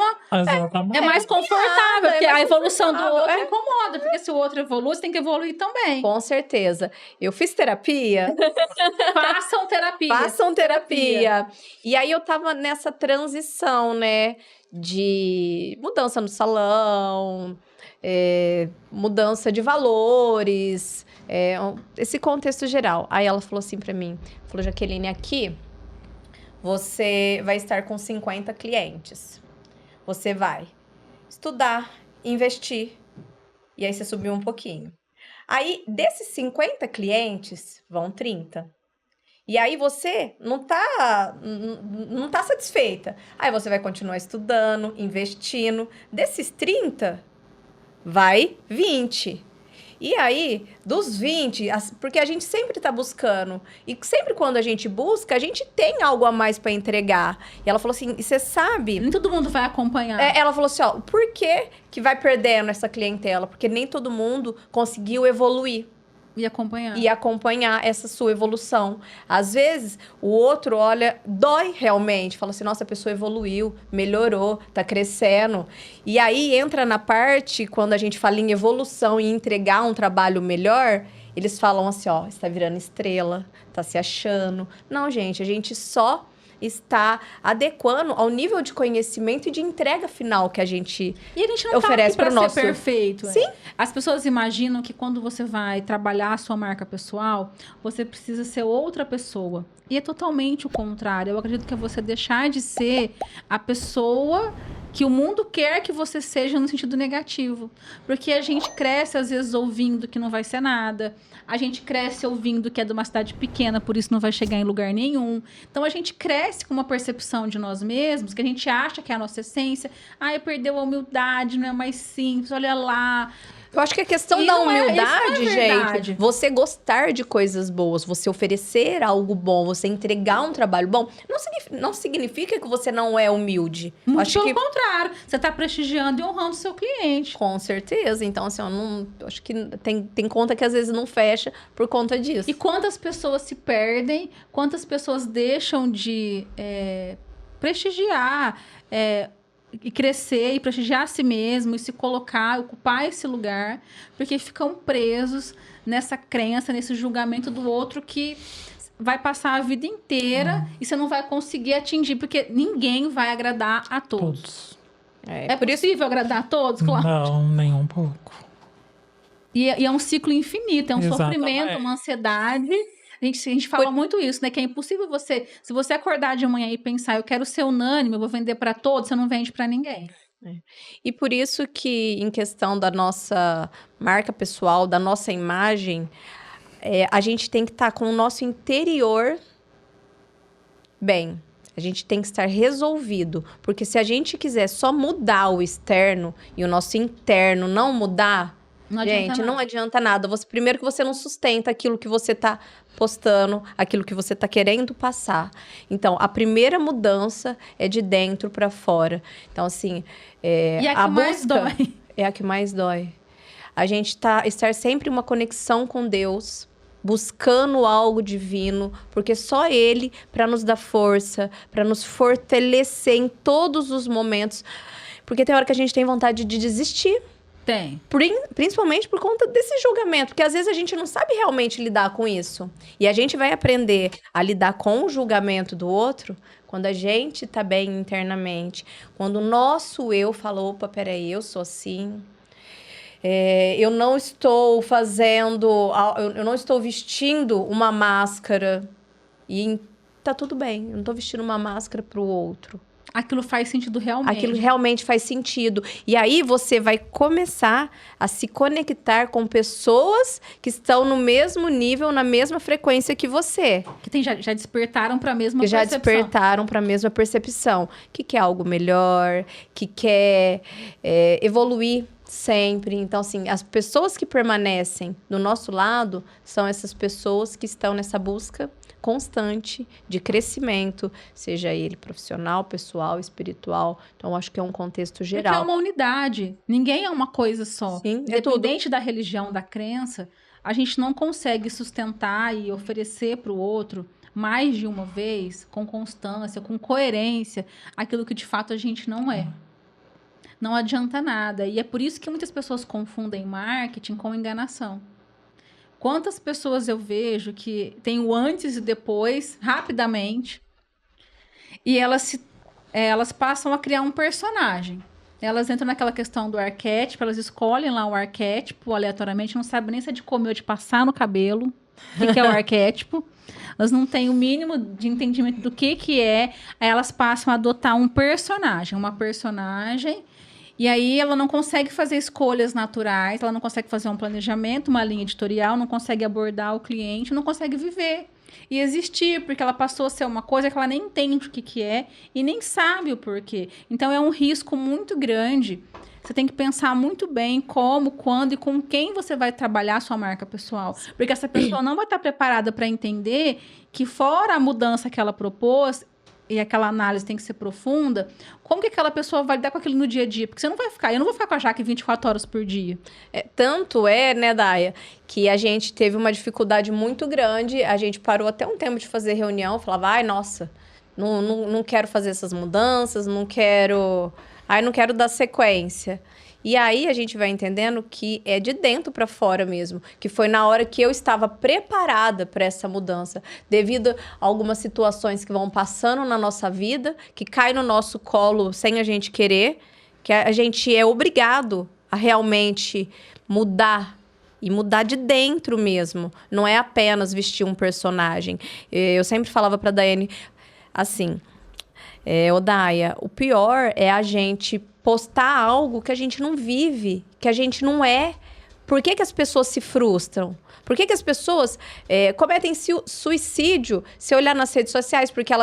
é mais confortável, porque a evolução do outro incomoda, porque se o outro evolui, você tem que evoluir também. Com certeza. Eu fiz terapia. Façam terapia. Façam terapia. E aí eu tava nessa transição, né, de mudança no salão, mudança de valores, esse contexto geral. Aí ela falou assim pra mim, falou, Jaqueline, aqui você vai estar com 50 clientes. Você vai estudar, investir. E aí você subiu um pouquinho. Aí, desses 50 clientes, vão 30. E aí você não tá satisfeita. Aí você vai continuar estudando, investindo. Desses 30, vai 20. E aí, dos 20, porque a gente sempre tá buscando. E sempre quando a gente busca, a gente tem algo a mais para entregar. E ela falou assim, e você sabe... Nem todo mundo vai acompanhar. Ela falou assim, ó, por que vai perdendo essa clientela? Porque nem todo mundo conseguiu evoluir. E acompanhar essa sua evolução. Às vezes, o outro olha, dói realmente. Fala assim, nossa, a pessoa evoluiu, melhorou, tá crescendo. E aí, entra na parte, quando a gente fala em evolução e entregar um trabalho melhor, eles falam assim, ó, está virando estrela, tá se achando. Não, gente, a gente só está adequando ao nível de conhecimento e de entrega final que a gente oferece para o nosso... ser perfeito. Sim. As pessoas imaginam que quando você vai trabalhar a sua marca pessoal, você precisa ser outra pessoa. E é totalmente o contrário. Eu acredito que é você deixar de ser a pessoa que o mundo quer que você seja no sentido negativo. Porque a gente cresce, às vezes, ouvindo que não vai ser nada. A gente cresce ouvindo que é de uma cidade pequena, por isso não vai chegar em lugar nenhum. Então, a gente cresce com uma percepção de nós mesmos, que a gente acha que é a nossa essência. Perdeu a humildade, não é mais simples, olha lá... Eu acho que a questão da humildade, gente, você gostar de coisas boas, você oferecer algo bom, você entregar um trabalho bom, não significa que você não é humilde. Muito pelo contrário, você está prestigiando e honrando o seu cliente. Com certeza. Então, assim, eu acho que tem conta que às vezes não fecha por conta disso. E quantas pessoas se perdem, quantas pessoas deixam de prestigiar... e crescer e prestigiar a si mesmo e se colocar, ocupar esse lugar, porque ficam presos nessa crença, nesse julgamento do outro que vai passar a vida inteira e você não vai conseguir atingir, porque ninguém vai agradar a todos. É possível agradar a todos, claro? Não, nem um pouco. E é um ciclo infinito, é um sofrimento, uma ansiedade... A gente fala muito isso, né? Que é impossível se você acordar de manhã e pensar, eu quero ser unânime, eu vou vender para todos, você não vende para ninguém. E por isso que, em questão da nossa marca pessoal, da nossa imagem, a gente tem que estar com o nosso interior bem. A gente tem que estar resolvido. Porque se a gente quiser só mudar o externo e o nosso interno não mudar... Não adianta nada. Primeiro que você não sustenta aquilo que você tá postando, aquilo que você tá querendo passar. Então, a primeira mudança é de dentro para fora. Então, assim, e a que mais dói. É a que mais dói. A gente estar sempre em uma conexão com Deus, buscando algo divino, porque só Ele para nos dar força, para nos fortalecer em todos os momentos. Porque tem hora que a gente tem vontade de desistir. Tem. Principalmente por conta desse julgamento, porque às vezes a gente não sabe realmente lidar com isso. E a gente vai aprender a lidar com o julgamento do outro quando a gente tá bem internamente. Quando o nosso eu fala, opa, peraí, eu sou assim. Eu não estou eu não estou vestindo uma máscara e tá tudo bem, eu não tô vestindo uma máscara pro outro. Aquilo faz sentido realmente. Aquilo realmente faz sentido. E aí você vai começar a se conectar com pessoas que estão no mesmo nível, na mesma frequência que você. Que já despertaram para a mesma percepção. Já despertaram para a mesma percepção. Que quer algo melhor, que quer evoluir sempre. Então, assim, as pessoas que permanecem do nosso lado são essas pessoas que estão nessa busca constante de crescimento, seja ele profissional, pessoal, espiritual. Então, acho que é um contexto geral. Porque é uma unidade. Ninguém é uma coisa só. Sim, Independente da religião, da crença, a gente não consegue sustentar e oferecer para o outro mais de uma vez, com constância, com coerência, aquilo que de fato a gente não é. Não adianta nada. E é por isso que muitas pessoas confundem marketing com enganação. Quantas pessoas eu vejo que tem o antes e depois, rapidamente, e elas passam a criar um personagem. Elas entram naquela questão do arquétipo, elas escolhem lá o arquétipo aleatoriamente, não sabem nem se é de comer ou de passar no cabelo, o que é o arquétipo. Elas não têm o mínimo de entendimento do que é, aí elas passam a adotar um personagem, uma personagem. E aí ela não consegue fazer escolhas naturais, ela não consegue fazer um planejamento, uma linha editorial, não consegue abordar o cliente, não consegue viver e existir, porque ela passou a ser uma coisa que ela nem entende o que é e nem sabe o porquê. Então é um risco muito grande. Você tem que pensar muito bem como, quando e com quem você vai trabalhar a sua marca pessoal. Porque essa pessoa não vai estar preparada para entender que fora a mudança que ela propôs, e aquela análise tem que ser profunda, como que aquela pessoa vai lidar com aquilo no dia a dia? Porque eu não vou ficar com a Jaque 24 horas por dia. Tanto é, né, Daia, que a gente teve uma dificuldade muito grande, a gente parou até um tempo de fazer reunião, falava, ai, nossa, não quero fazer essas mudanças, não quero dar sequência. E aí a gente vai entendendo que é de dentro para fora mesmo, que foi na hora que eu estava preparada para essa mudança, devido a algumas situações que vão passando na nossa vida, que cai no nosso colo sem a gente querer, que a gente é obrigado a realmente mudar. E mudar de dentro mesmo, não é apenas vestir um personagem. Eu sempre falava para a Daiane assim, Daia, o pior é a gente postar algo que a gente não vive, que a gente não é. Por que as pessoas se frustram? Por que as pessoas cometem suicídio se olhar nas redes sociais? Porque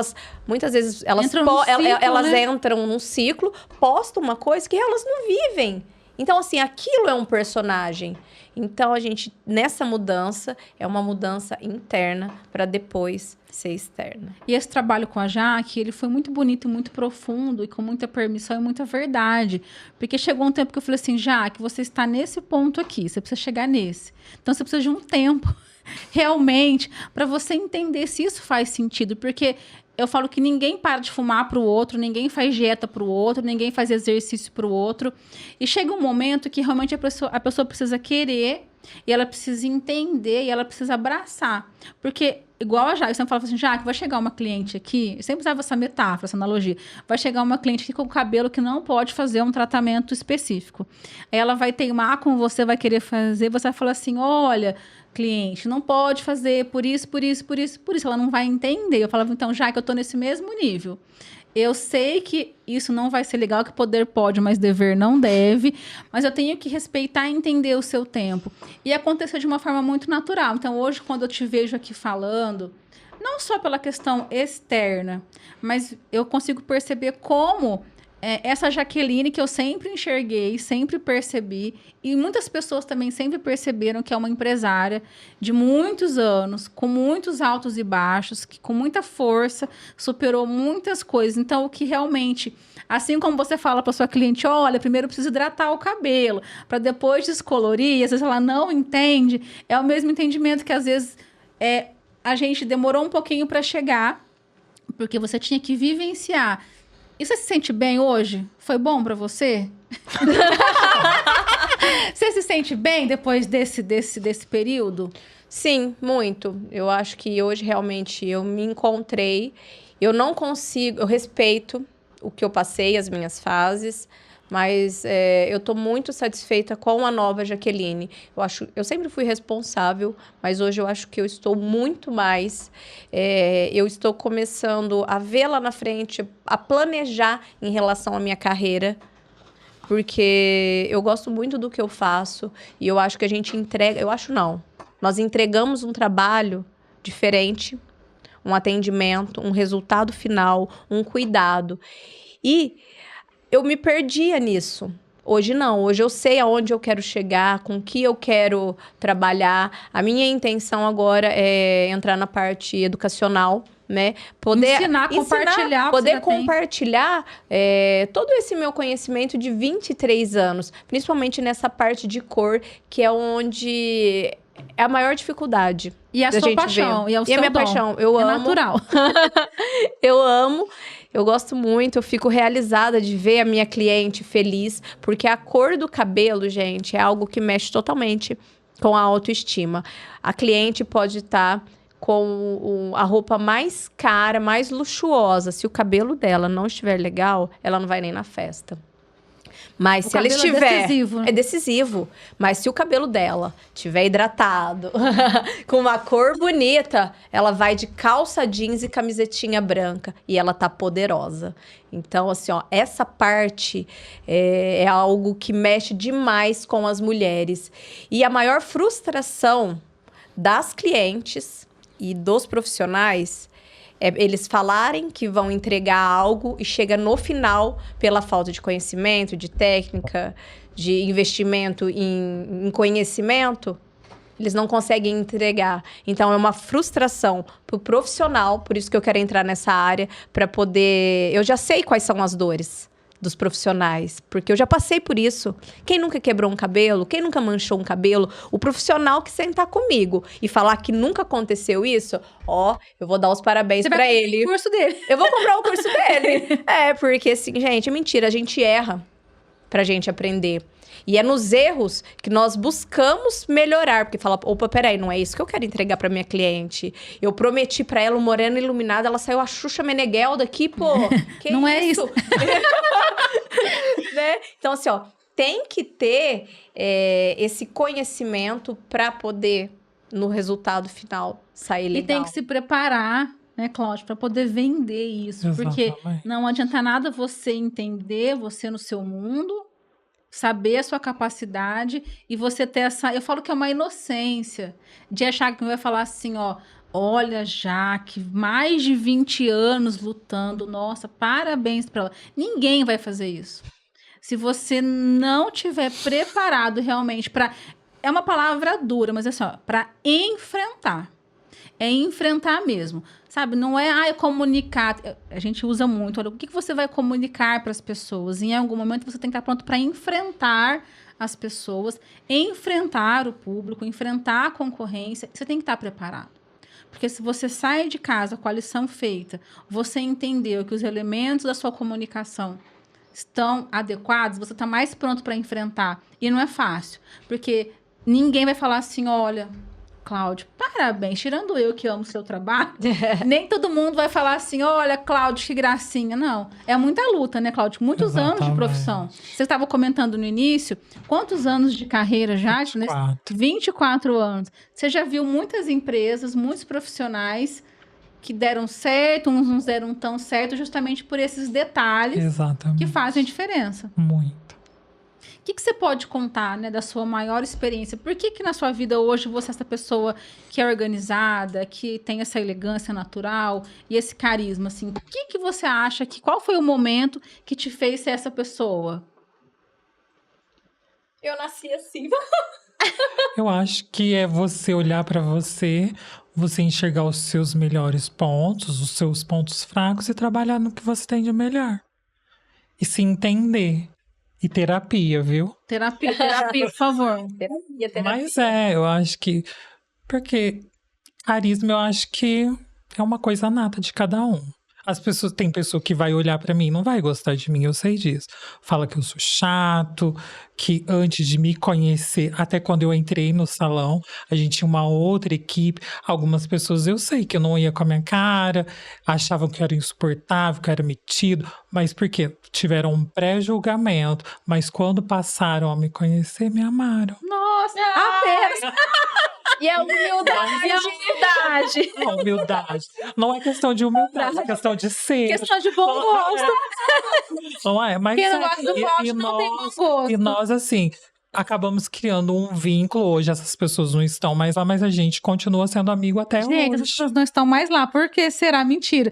muitas vezes, elas entram num ciclo, postam uma coisa que elas não vivem. Então, assim, aquilo é um personagem. Então, a gente, nessa mudança, é uma mudança interna para depois ser externa. E esse trabalho com a Jaque, ele foi muito bonito, muito profundo e com muita permissão e muita verdade. Porque chegou um tempo que eu falei assim, Jaque, você está nesse ponto aqui, você precisa chegar nesse. Então, você precisa de um tempo, realmente, para você entender se isso faz sentido. Porque eu falo que ninguém para de fumar para o outro, ninguém faz dieta para o outro, ninguém faz exercício para o outro. E chega um momento que realmente a pessoa precisa querer, e ela precisa entender, e ela precisa abraçar. Porque, igual a Jaque, eu sempre falo assim, Jaque, vai chegar uma cliente aqui, eu sempre usava essa metáfora, essa analogia, vai chegar uma cliente aqui com o cabelo que não pode fazer um tratamento específico. Aí ela vai teimar com você, vai querer fazer, você vai falar assim, olha, cliente, não pode fazer por isso. Ela não vai entender. Eu falava, então, já que eu tô nesse mesmo nível, eu sei que isso não vai ser legal, que poder pode, mas dever não deve, mas eu tenho que respeitar e entender o seu tempo. E aconteceu de uma forma muito natural. Então, hoje, quando eu te vejo aqui falando, não só pela questão externa, mas eu consigo perceber como essa Jaqueline que eu sempre enxerguei, sempre percebi, e muitas pessoas também sempre perceberam que é uma empresária de muitos anos, com muitos altos e baixos, que com muita força superou muitas coisas. Então, o que realmente, assim como você fala para sua cliente, olha, primeiro eu preciso hidratar o cabelo, para depois descolorir, e às vezes ela não entende, é o mesmo entendimento que às vezes a gente demorou um pouquinho para chegar, porque você tinha que vivenciar. E você se sente bem hoje? Foi bom pra você? Você se sente bem depois desse período? Sim, muito. Eu acho que hoje realmente eu me encontrei. Eu não consigo, eu respeito o que eu passei, as minhas fases, mas eu tô muito satisfeita com a nova Jaqueline. Eu sempre fui responsável, mas hoje eu acho que eu estou muito mais. Eu estou começando a ver lá na frente, a planejar em relação à minha carreira, porque eu gosto muito do que eu faço e eu acho que a gente entrega. Eu acho não. Nós entregamos um trabalho diferente, um atendimento, um resultado final, um cuidado. E eu me perdia nisso. Hoje não, hoje eu sei aonde eu quero chegar, com o que eu quero trabalhar. A minha intenção agora é entrar na parte educacional, né? Poder ensinar, compartilhar. Poder compartilhar todo esse meu conhecimento de 23 anos, principalmente nessa parte de cor, que é onde é a maior dificuldade. E a sua paixão, e a minha paixão, eu amo. Natural. Eu amo. Eu gosto muito, eu fico realizada de ver a minha cliente feliz, porque a cor do cabelo, gente, é algo que mexe totalmente com a autoestima. A cliente pode estar com a roupa mais cara, mais luxuosa. Se o cabelo dela não estiver legal, ela não vai nem na festa. Mas se ela estiver... É decisivo. Mas se o cabelo dela estiver hidratado, com uma cor bonita, ela vai de calça jeans e camisetinha branca. E ela tá poderosa. Então, assim, ó, essa parte é algo que mexe demais com as mulheres. E a maior frustração das clientes e dos profissionais eles falarem que vão entregar algo e chega no final, pela falta de conhecimento, de técnica, de investimento em conhecimento, eles não conseguem entregar. Então, é uma frustração pro profissional, por isso que eu quero entrar nessa área, para poder... Eu já sei quais são as dores dos profissionais, porque eu já passei por isso. Quem nunca quebrou um cabelo? Quem nunca manchou um cabelo? O profissional que sentar comigo e falar que nunca aconteceu isso, eu vou dar os parabéns pra ele. O curso dele. Eu vou comprar o curso dele. Porque assim, gente, é mentira, a gente erra pra gente aprender. E é nos erros que nós buscamos melhorar. Porque fala, opa, peraí, não é isso que eu quero entregar pra minha cliente. Eu prometi pra ela um moreno iluminado, ela saiu a Xuxa Meneghel daqui, pô. Que não é isso. Né? Então, assim, tem que ter esse conhecimento pra poder, no resultado final, sair legal. E tem que se preparar, né, Cláudia, para poder vender isso. Exatamente. Porque não adianta nada você entender, você no seu mundo, saber a sua capacidade e você ter essa... Eu falo que é uma inocência de achar que vai falar assim, olha, Jaque, mais de 20 anos lutando, nossa, parabéns para ela. Ninguém vai fazer isso. Se você não tiver preparado realmente para... É uma palavra dura, mas é assim, para enfrentar. É enfrentar mesmo, sabe? Não é comunicar. A gente usa muito. Olha, o que você vai comunicar para as pessoas? Em algum momento você tem que estar pronto para enfrentar as pessoas, enfrentar o público, enfrentar a concorrência. Você tem que estar preparado. Porque se você sai de casa com a lição feita, você entendeu que os elementos da sua comunicação estão adequados, você está mais pronto para enfrentar. E não é fácil, porque ninguém vai falar assim, olha... Cláudio, parabéns, tirando eu que amo o seu trabalho, nem todo mundo vai falar assim, olha, Cláudio, que gracinha. Não, é muita luta, né, Cláudio? Muitos Exatamente. anos de profissão. Você estava comentando no início, quantos anos de carreira já? 24 anos. Você já viu muitas empresas, muitos profissionais que deram certo, uns não deram tão certo, justamente por esses detalhes. Exatamente. Que fazem a diferença. Muito. O que você pode contar, né, da sua maior experiência? Por que na sua vida hoje você é essa pessoa que é organizada, que tem essa elegância natural e esse carisma, assim? O que você acha que... Qual foi o momento que te fez ser essa pessoa? Eu nasci assim. Eu acho que é você olhar pra você enxergar os seus melhores pontos, os seus pontos fracos e trabalhar no que você tem de melhor. E se entender. E terapia, viu? Terapia, por favor. Terapia. Mas eu acho que... Porque carisma, eu acho que é uma coisa nata de cada um. Tem pessoa que vai olhar pra mim e não vai gostar de mim, eu sei disso. Fala que eu sou chato, que antes de me conhecer, até quando eu entrei no salão, a gente tinha uma outra equipe. Algumas pessoas eu sei que eu não ia com a minha cara, achavam que eu era insuportável, que eu era metido, mas por quê? Tiveram um pré-julgamento, mas quando passaram a me conhecer, me amaram. Nossa, apenas. E a humildade. E a humildade. Não, humildade. Não é questão de humildade, é questão de ser. Questão de bom gosto. Não é? Mas Quem não gosta do pote não tem bom gosto. E nós, assim, acabamos criando um vínculo. Hoje essas pessoas não estão mais lá, mas a gente continua sendo amigo até Gente, hoje. essas pessoas não estão mais lá. Por que será? Mentira.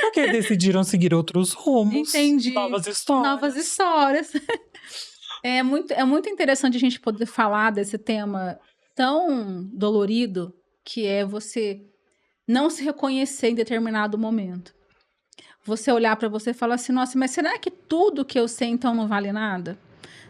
Porque decidiram seguir outros rumos. Entendi. Novas histórias. Novas histórias. É muito interessante a gente poder falar desse tema tão dolorido, que é você não se reconhecer em determinado momento. Você olhar para você e falar assim, nossa, mas será que tudo que eu sei então não vale nada?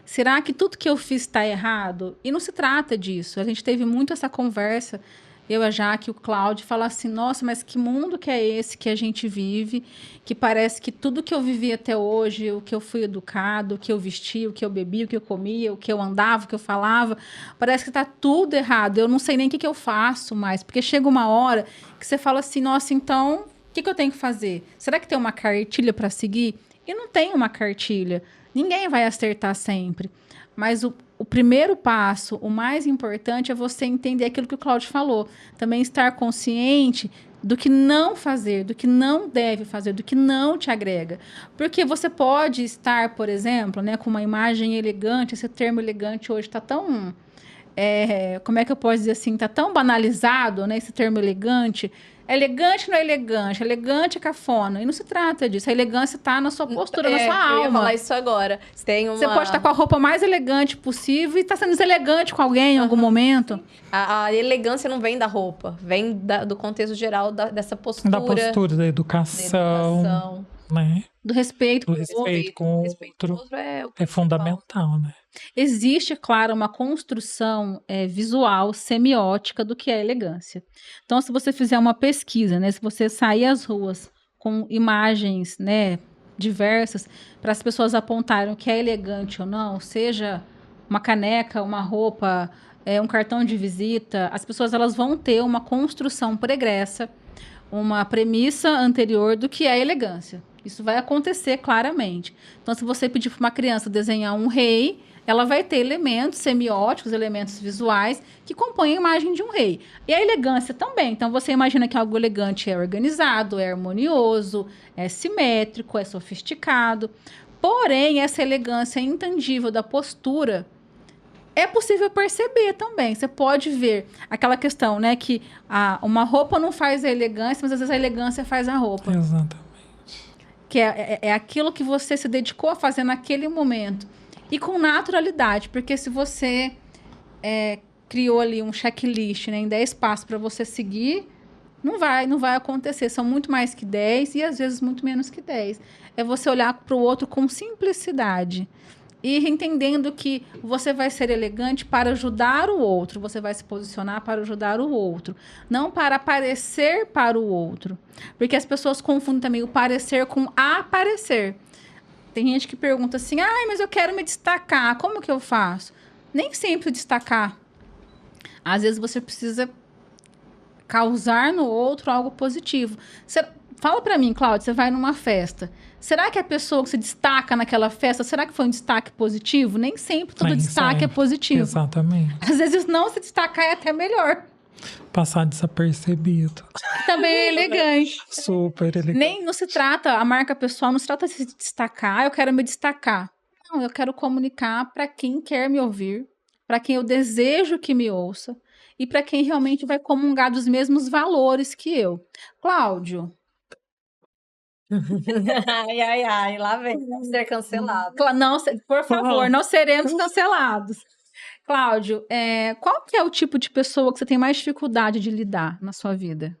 Será que tudo que eu fiz está errado? E não se trata disso. A gente teve muito essa conversa, eu, a Jaque e o Cláudio, falar assim, nossa, mas que mundo que é esse que a gente vive, que parece que tudo que eu vivi até hoje, o que eu fui educado, o que eu vesti, o que eu bebi, o que eu comia, o que eu andava, o que eu falava, parece que está tudo errado. Eu não sei nem o que eu faço mais, porque chega uma hora que você fala assim, nossa, então, o que eu tenho que fazer? Será que tem uma cartilha para seguir? E não tem uma cartilha. Ninguém vai acertar sempre. Mas o primeiro passo, o mais importante, é você entender aquilo que o Cláudio falou. Também estar consciente do que não fazer, do que não deve fazer, do que não te agrega. Porque você pode estar, por exemplo, né, com uma imagem elegante, esse termo elegante hoje está tão... como é que eu posso dizer assim? Está tão banalizado, né, esse termo elegante. Elegante não é elegante, elegante é cafona. E não se trata disso. A elegância está na sua postura, na sua alma. Eu ia falar isso agora. Você pode estar com a roupa mais elegante possível e estar sendo deselegante com alguém em algum momento. A elegância não vem da roupa, vem do contexto geral dessa postura. Da postura, da educação. Né? Do respeito. Do respeito com o outro. É fundamental, né? Existe, claro, uma construção visual, semiótica do que é elegância. Então, se você fizer uma pesquisa, né, se você sair às ruas com imagens, né, diversas, para as pessoas apontarem o que é elegante ou não, seja uma caneca, uma roupa, um cartão de visita, as pessoas elas vão ter uma construção pregressa, uma premissa anterior do que é elegância. Isso vai acontecer claramente. Então, se você pedir para uma criança desenhar um rei, ela vai ter elementos semióticos, elementos visuais que compõem a imagem de um rei. E a elegância também. Então, você imagina que algo elegante é organizado, é harmonioso, é simétrico, é sofisticado. Porém, essa elegância intangível da postura é possível perceber também. Você pode ver aquela questão, né? Que uma roupa não faz a elegância, mas às vezes a elegância faz a roupa. Exatamente. Que é aquilo que você se dedicou a fazer naquele momento. E com naturalidade, porque se você criou ali um checklist, né, em 10 passos para você seguir, não vai acontecer. São muito mais que 10 e às vezes muito menos que 10. É você olhar para o outro com simplicidade. E entendendo que você vai ser elegante para ajudar o outro, você vai se posicionar para ajudar o outro, não para aparecer para o outro. Porque as pessoas confundem também o parecer com aparecer. Tem gente que pergunta assim, mas eu quero me destacar, como que eu faço? Nem sempre destacar. Às vezes você precisa causar no outro algo positivo. Fala pra mim, Cláudia, você vai numa festa. Será que a pessoa que se destaca naquela festa, será que foi um destaque positivo? Nem sempre todo destaque é positivo. Exatamente. Às vezes não se destacar é até melhor. Passar desapercebido. Também é elegante. Super elegante. Nem não se trata, a marca pessoal não se trata de se destacar, eu quero me destacar. Não, eu quero comunicar para quem quer me ouvir, para quem eu desejo que me ouça e para quem realmente vai comungar dos mesmos valores que eu. Cláudio. Ai, lá vem. Ser cancelado. Não, por favor, não seremos cancelados. Cláudio, qual que é o tipo de pessoa que você tem mais dificuldade de lidar na sua vida?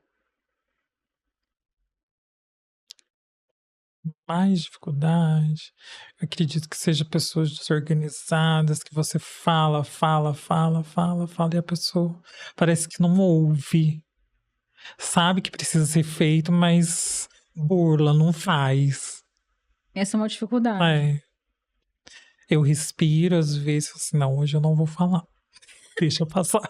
Mais dificuldade. Eu acredito que seja pessoas desorganizadas, que você fala, e a pessoa parece que não ouve. Sabe que precisa ser feito, mas burla, não faz. Essa é uma dificuldade. É. Eu respiro, às vezes, assim, não, hoje eu não vou falar. Deixa passar.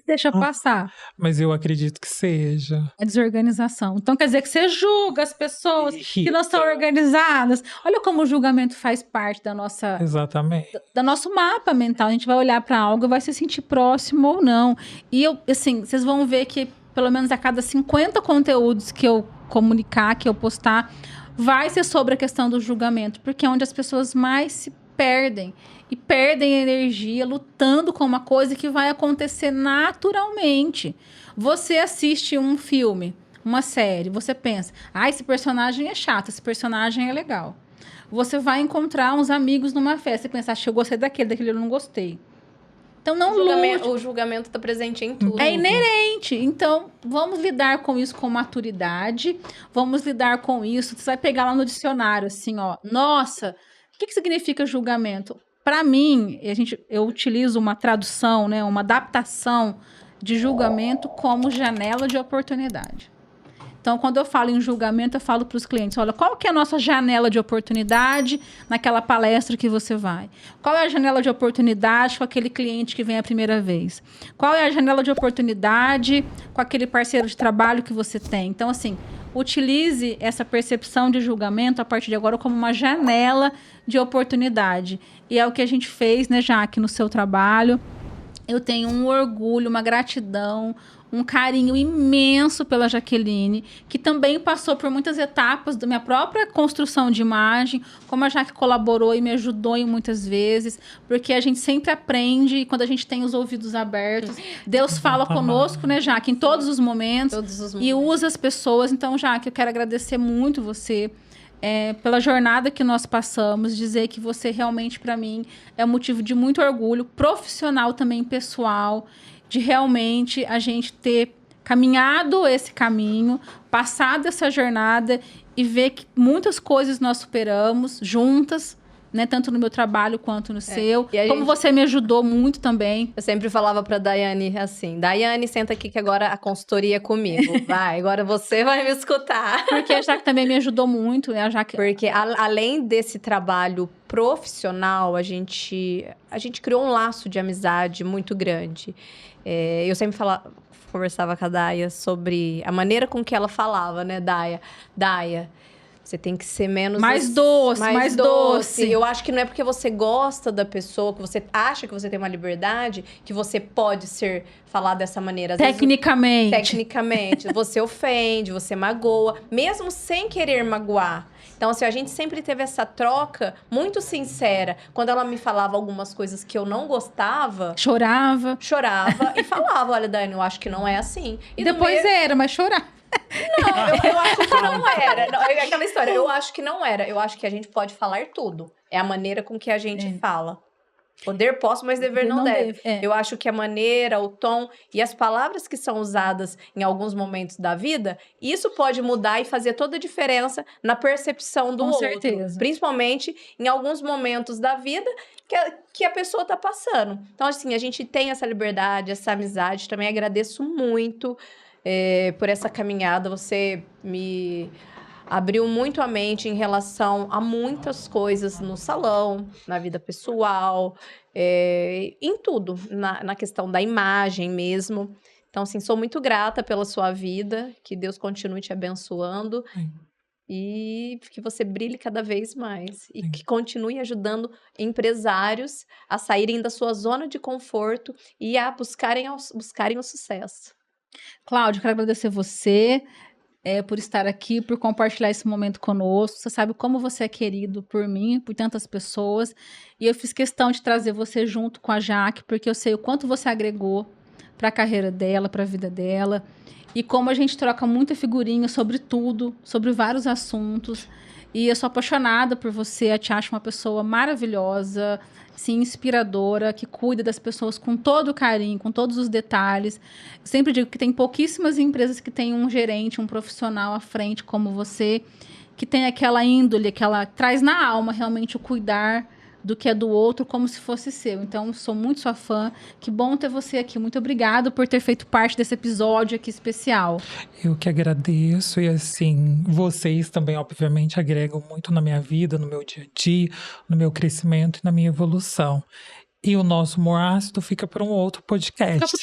Deixa passar. Mas eu acredito que seja. A desorganização. Então quer dizer que você julga as pessoas que não são Irrita. organizadas. Olha como o julgamento faz parte da nossa, Exatamente. do nosso mapa mental. A gente vai olhar para algo e vai se sentir próximo ou não. E eu, assim, vocês vão ver que pelo menos a cada 50 conteúdos que eu comunicar, que eu postar, vai ser sobre a questão do julgamento, porque é onde as pessoas mais se perdem. E perdem energia lutando com uma coisa que vai acontecer naturalmente. Você assiste um filme, uma série, você pensa, esse personagem é chato, esse personagem é legal. Você vai encontrar uns amigos numa festa e pensar, eu gostei daquele eu não gostei. Então não lute. O julgamento está presente em tudo. É inerente. Então, vamos lidar com isso com maturidade. Vamos lidar com isso. Você vai pegar lá no dicionário, assim, ó. Nossa, o que significa julgamento? Para mim, eu utilizo uma tradução, né, uma adaptação de julgamento como janela de oportunidade. Então, quando eu falo em julgamento, eu falo para os clientes, olha, qual que é a nossa janela de oportunidade naquela palestra que você vai? Qual é a janela de oportunidade com aquele cliente que vem a primeira vez? Qual é a janela de oportunidade com aquele parceiro de trabalho que você tem? Então, assim, utilize essa percepção de julgamento a partir de agora como uma janela de oportunidade. E é o que a gente fez, né, Jaque, no seu trabalho. Eu tenho um orgulho, uma gratidão, um carinho imenso pela Jaqueline, que também passou por muitas etapas da minha própria construção de imagem, como a Jaque colaborou e me ajudou em muitas vezes, porque a gente sempre aprende e quando a gente tem os ouvidos abertos, Deus fala conosco, né, Jaque, em todos os momentos, e usa as pessoas. Então, Jaque, eu quero agradecer muito você pela jornada que nós passamos, dizer que você realmente, para mim, é motivo de muito orgulho, profissional também, pessoal, de realmente a gente ter caminhado esse caminho, passado essa jornada e ver que muitas coisas nós superamos juntas, né? Tanto no meu trabalho quanto no seu. Como você me ajudou muito também. Eu sempre falava pra Daiane assim, Daiane, senta aqui que agora a consultoria é comigo. Vai, agora você vai me escutar. Porque a Jaque também me ajudou muito. A Jaque... Porque além desse trabalho profissional, a gente criou um laço de amizade muito grande. Eu sempre conversava com a Daia sobre a maneira com que ela falava, né, Daia, você tem que ser menos... Mais doce. Eu acho que não é porque você gosta da pessoa, que você acha que você tem uma liberdade, que você pode falar dessa maneira. Às Tecnicamente. Tecnicamente. Você ofende, você magoa, mesmo sem querer magoar. Então, assim, a gente sempre teve essa troca muito sincera. Quando ela me falava algumas coisas que eu não gostava... Chorava e falava, olha, Dani, eu acho que não é assim. E depois era, mas chorava. Não, eu acho que não era. Não, é aquela história, eu acho que não era. Eu acho que a gente pode falar tudo. É a maneira com que a gente fala. Poder posso, mas dever não deve. Eu acho que a maneira, o tom e as palavras que são usadas em alguns momentos da vida, isso pode mudar e fazer toda a diferença na percepção do outro. Com certeza. Principalmente em alguns momentos da vida que a pessoa está passando. Então, assim, a gente tem essa liberdade, essa amizade. Também agradeço muito por essa caminhada. Você me abriu muito a mente em relação a muitas coisas no salão, na vida pessoal, em tudo, na questão da imagem mesmo. Então, assim, sou muito grata pela sua vida, que Deus continue te abençoando e que você brilhe cada vez mais e que continue ajudando empresários a saírem da sua zona de conforto e a buscarem o sucesso. Cláudia, quero agradecer você por estar aqui, por compartilhar esse momento conosco. Você sabe como você é querido por mim, por tantas pessoas. E eu fiz questão de trazer você junto com a Jaque, porque eu sei o quanto você agregou para a carreira dela, para a vida dela. E como a gente troca muita figurinha sobre tudo, sobre vários assuntos. E eu sou apaixonada por você, eu te acho uma pessoa maravilhosa, assim, inspiradora, que cuida das pessoas com todo o carinho, com todos os detalhes. Eu sempre digo que tem pouquíssimas empresas que têm um gerente, um profissional à frente como você, que tem aquela índole, traz na alma realmente o cuidar do que é do outro como se fosse seu. Então, sou muito sua fã. Que bom ter você aqui. Muito obrigado por ter feito parte desse episódio aqui especial. Eu que agradeço. E assim, vocês também, obviamente, agregam muito na minha vida, no meu dia a dia, no meu crescimento e na minha evolução. E o nosso humor ácido fica para um outro podcast.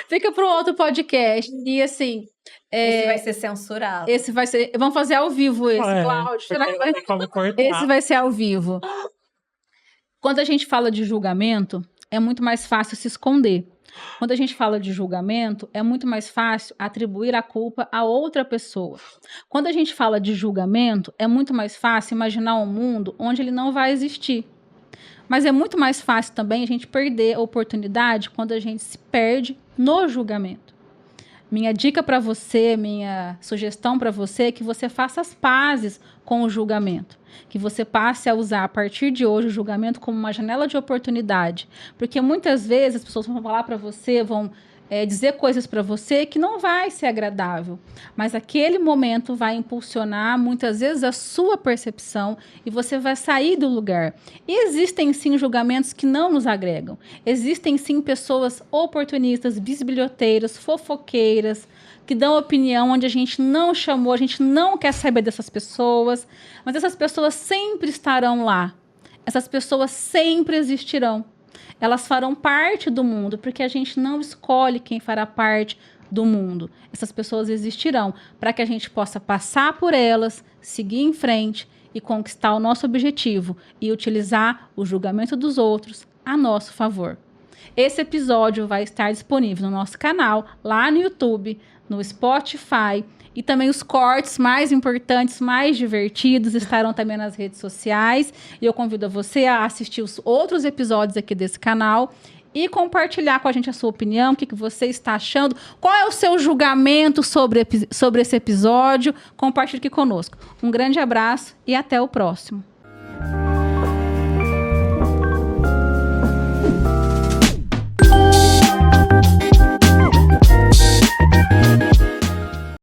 Fica para um outro podcast. E assim... Esse vai ser censurado. Esse vai ser... Vamos fazer ao vivo esse, Cláudio. Esse vai ser ao vivo. Quando a gente fala de julgamento, é muito mais fácil se esconder. Quando a gente fala de julgamento, é muito mais fácil atribuir a culpa a outra pessoa. Quando a gente fala de julgamento, é muito mais fácil imaginar um mundo onde ele não vai existir. Mas é muito mais fácil também a gente perder a oportunidade quando a gente se perde no julgamento. Minha dica para você, minha sugestão para você é que você faça as pazes com o julgamento. Que você passe a usar, a partir de hoje, o julgamento como uma janela de oportunidade. Porque muitas vezes as pessoas vão falar para você, vão dizer coisas para você que não vai ser agradável. Mas aquele momento vai impulsionar, muitas vezes, a sua percepção e você vai sair do lugar. E existem, sim, julgamentos que não nos agregam. Existem, sim, pessoas oportunistas, bisbilhoteiras, fofoqueiras, que dão opinião onde a gente não chamou, a gente não quer saber dessas pessoas, mas essas pessoas sempre estarão lá. Essas pessoas sempre existirão. Elas farão parte do mundo, porque a gente não escolhe quem fará parte do mundo. Essas pessoas existirão para que a gente possa passar por elas, seguir em frente e conquistar o nosso objetivo e utilizar o julgamento dos outros a nosso favor. Esse episódio vai estar disponível no nosso canal, lá no YouTube, no Spotify, e também os cortes mais importantes, mais divertidos, estarão também nas redes sociais. E eu convido você a assistir os outros episódios aqui desse canal e compartilhar com a gente a sua opinião, o que você está achando, qual é o seu julgamento sobre esse episódio. Compartilhe aqui conosco. Um grande abraço e até o próximo.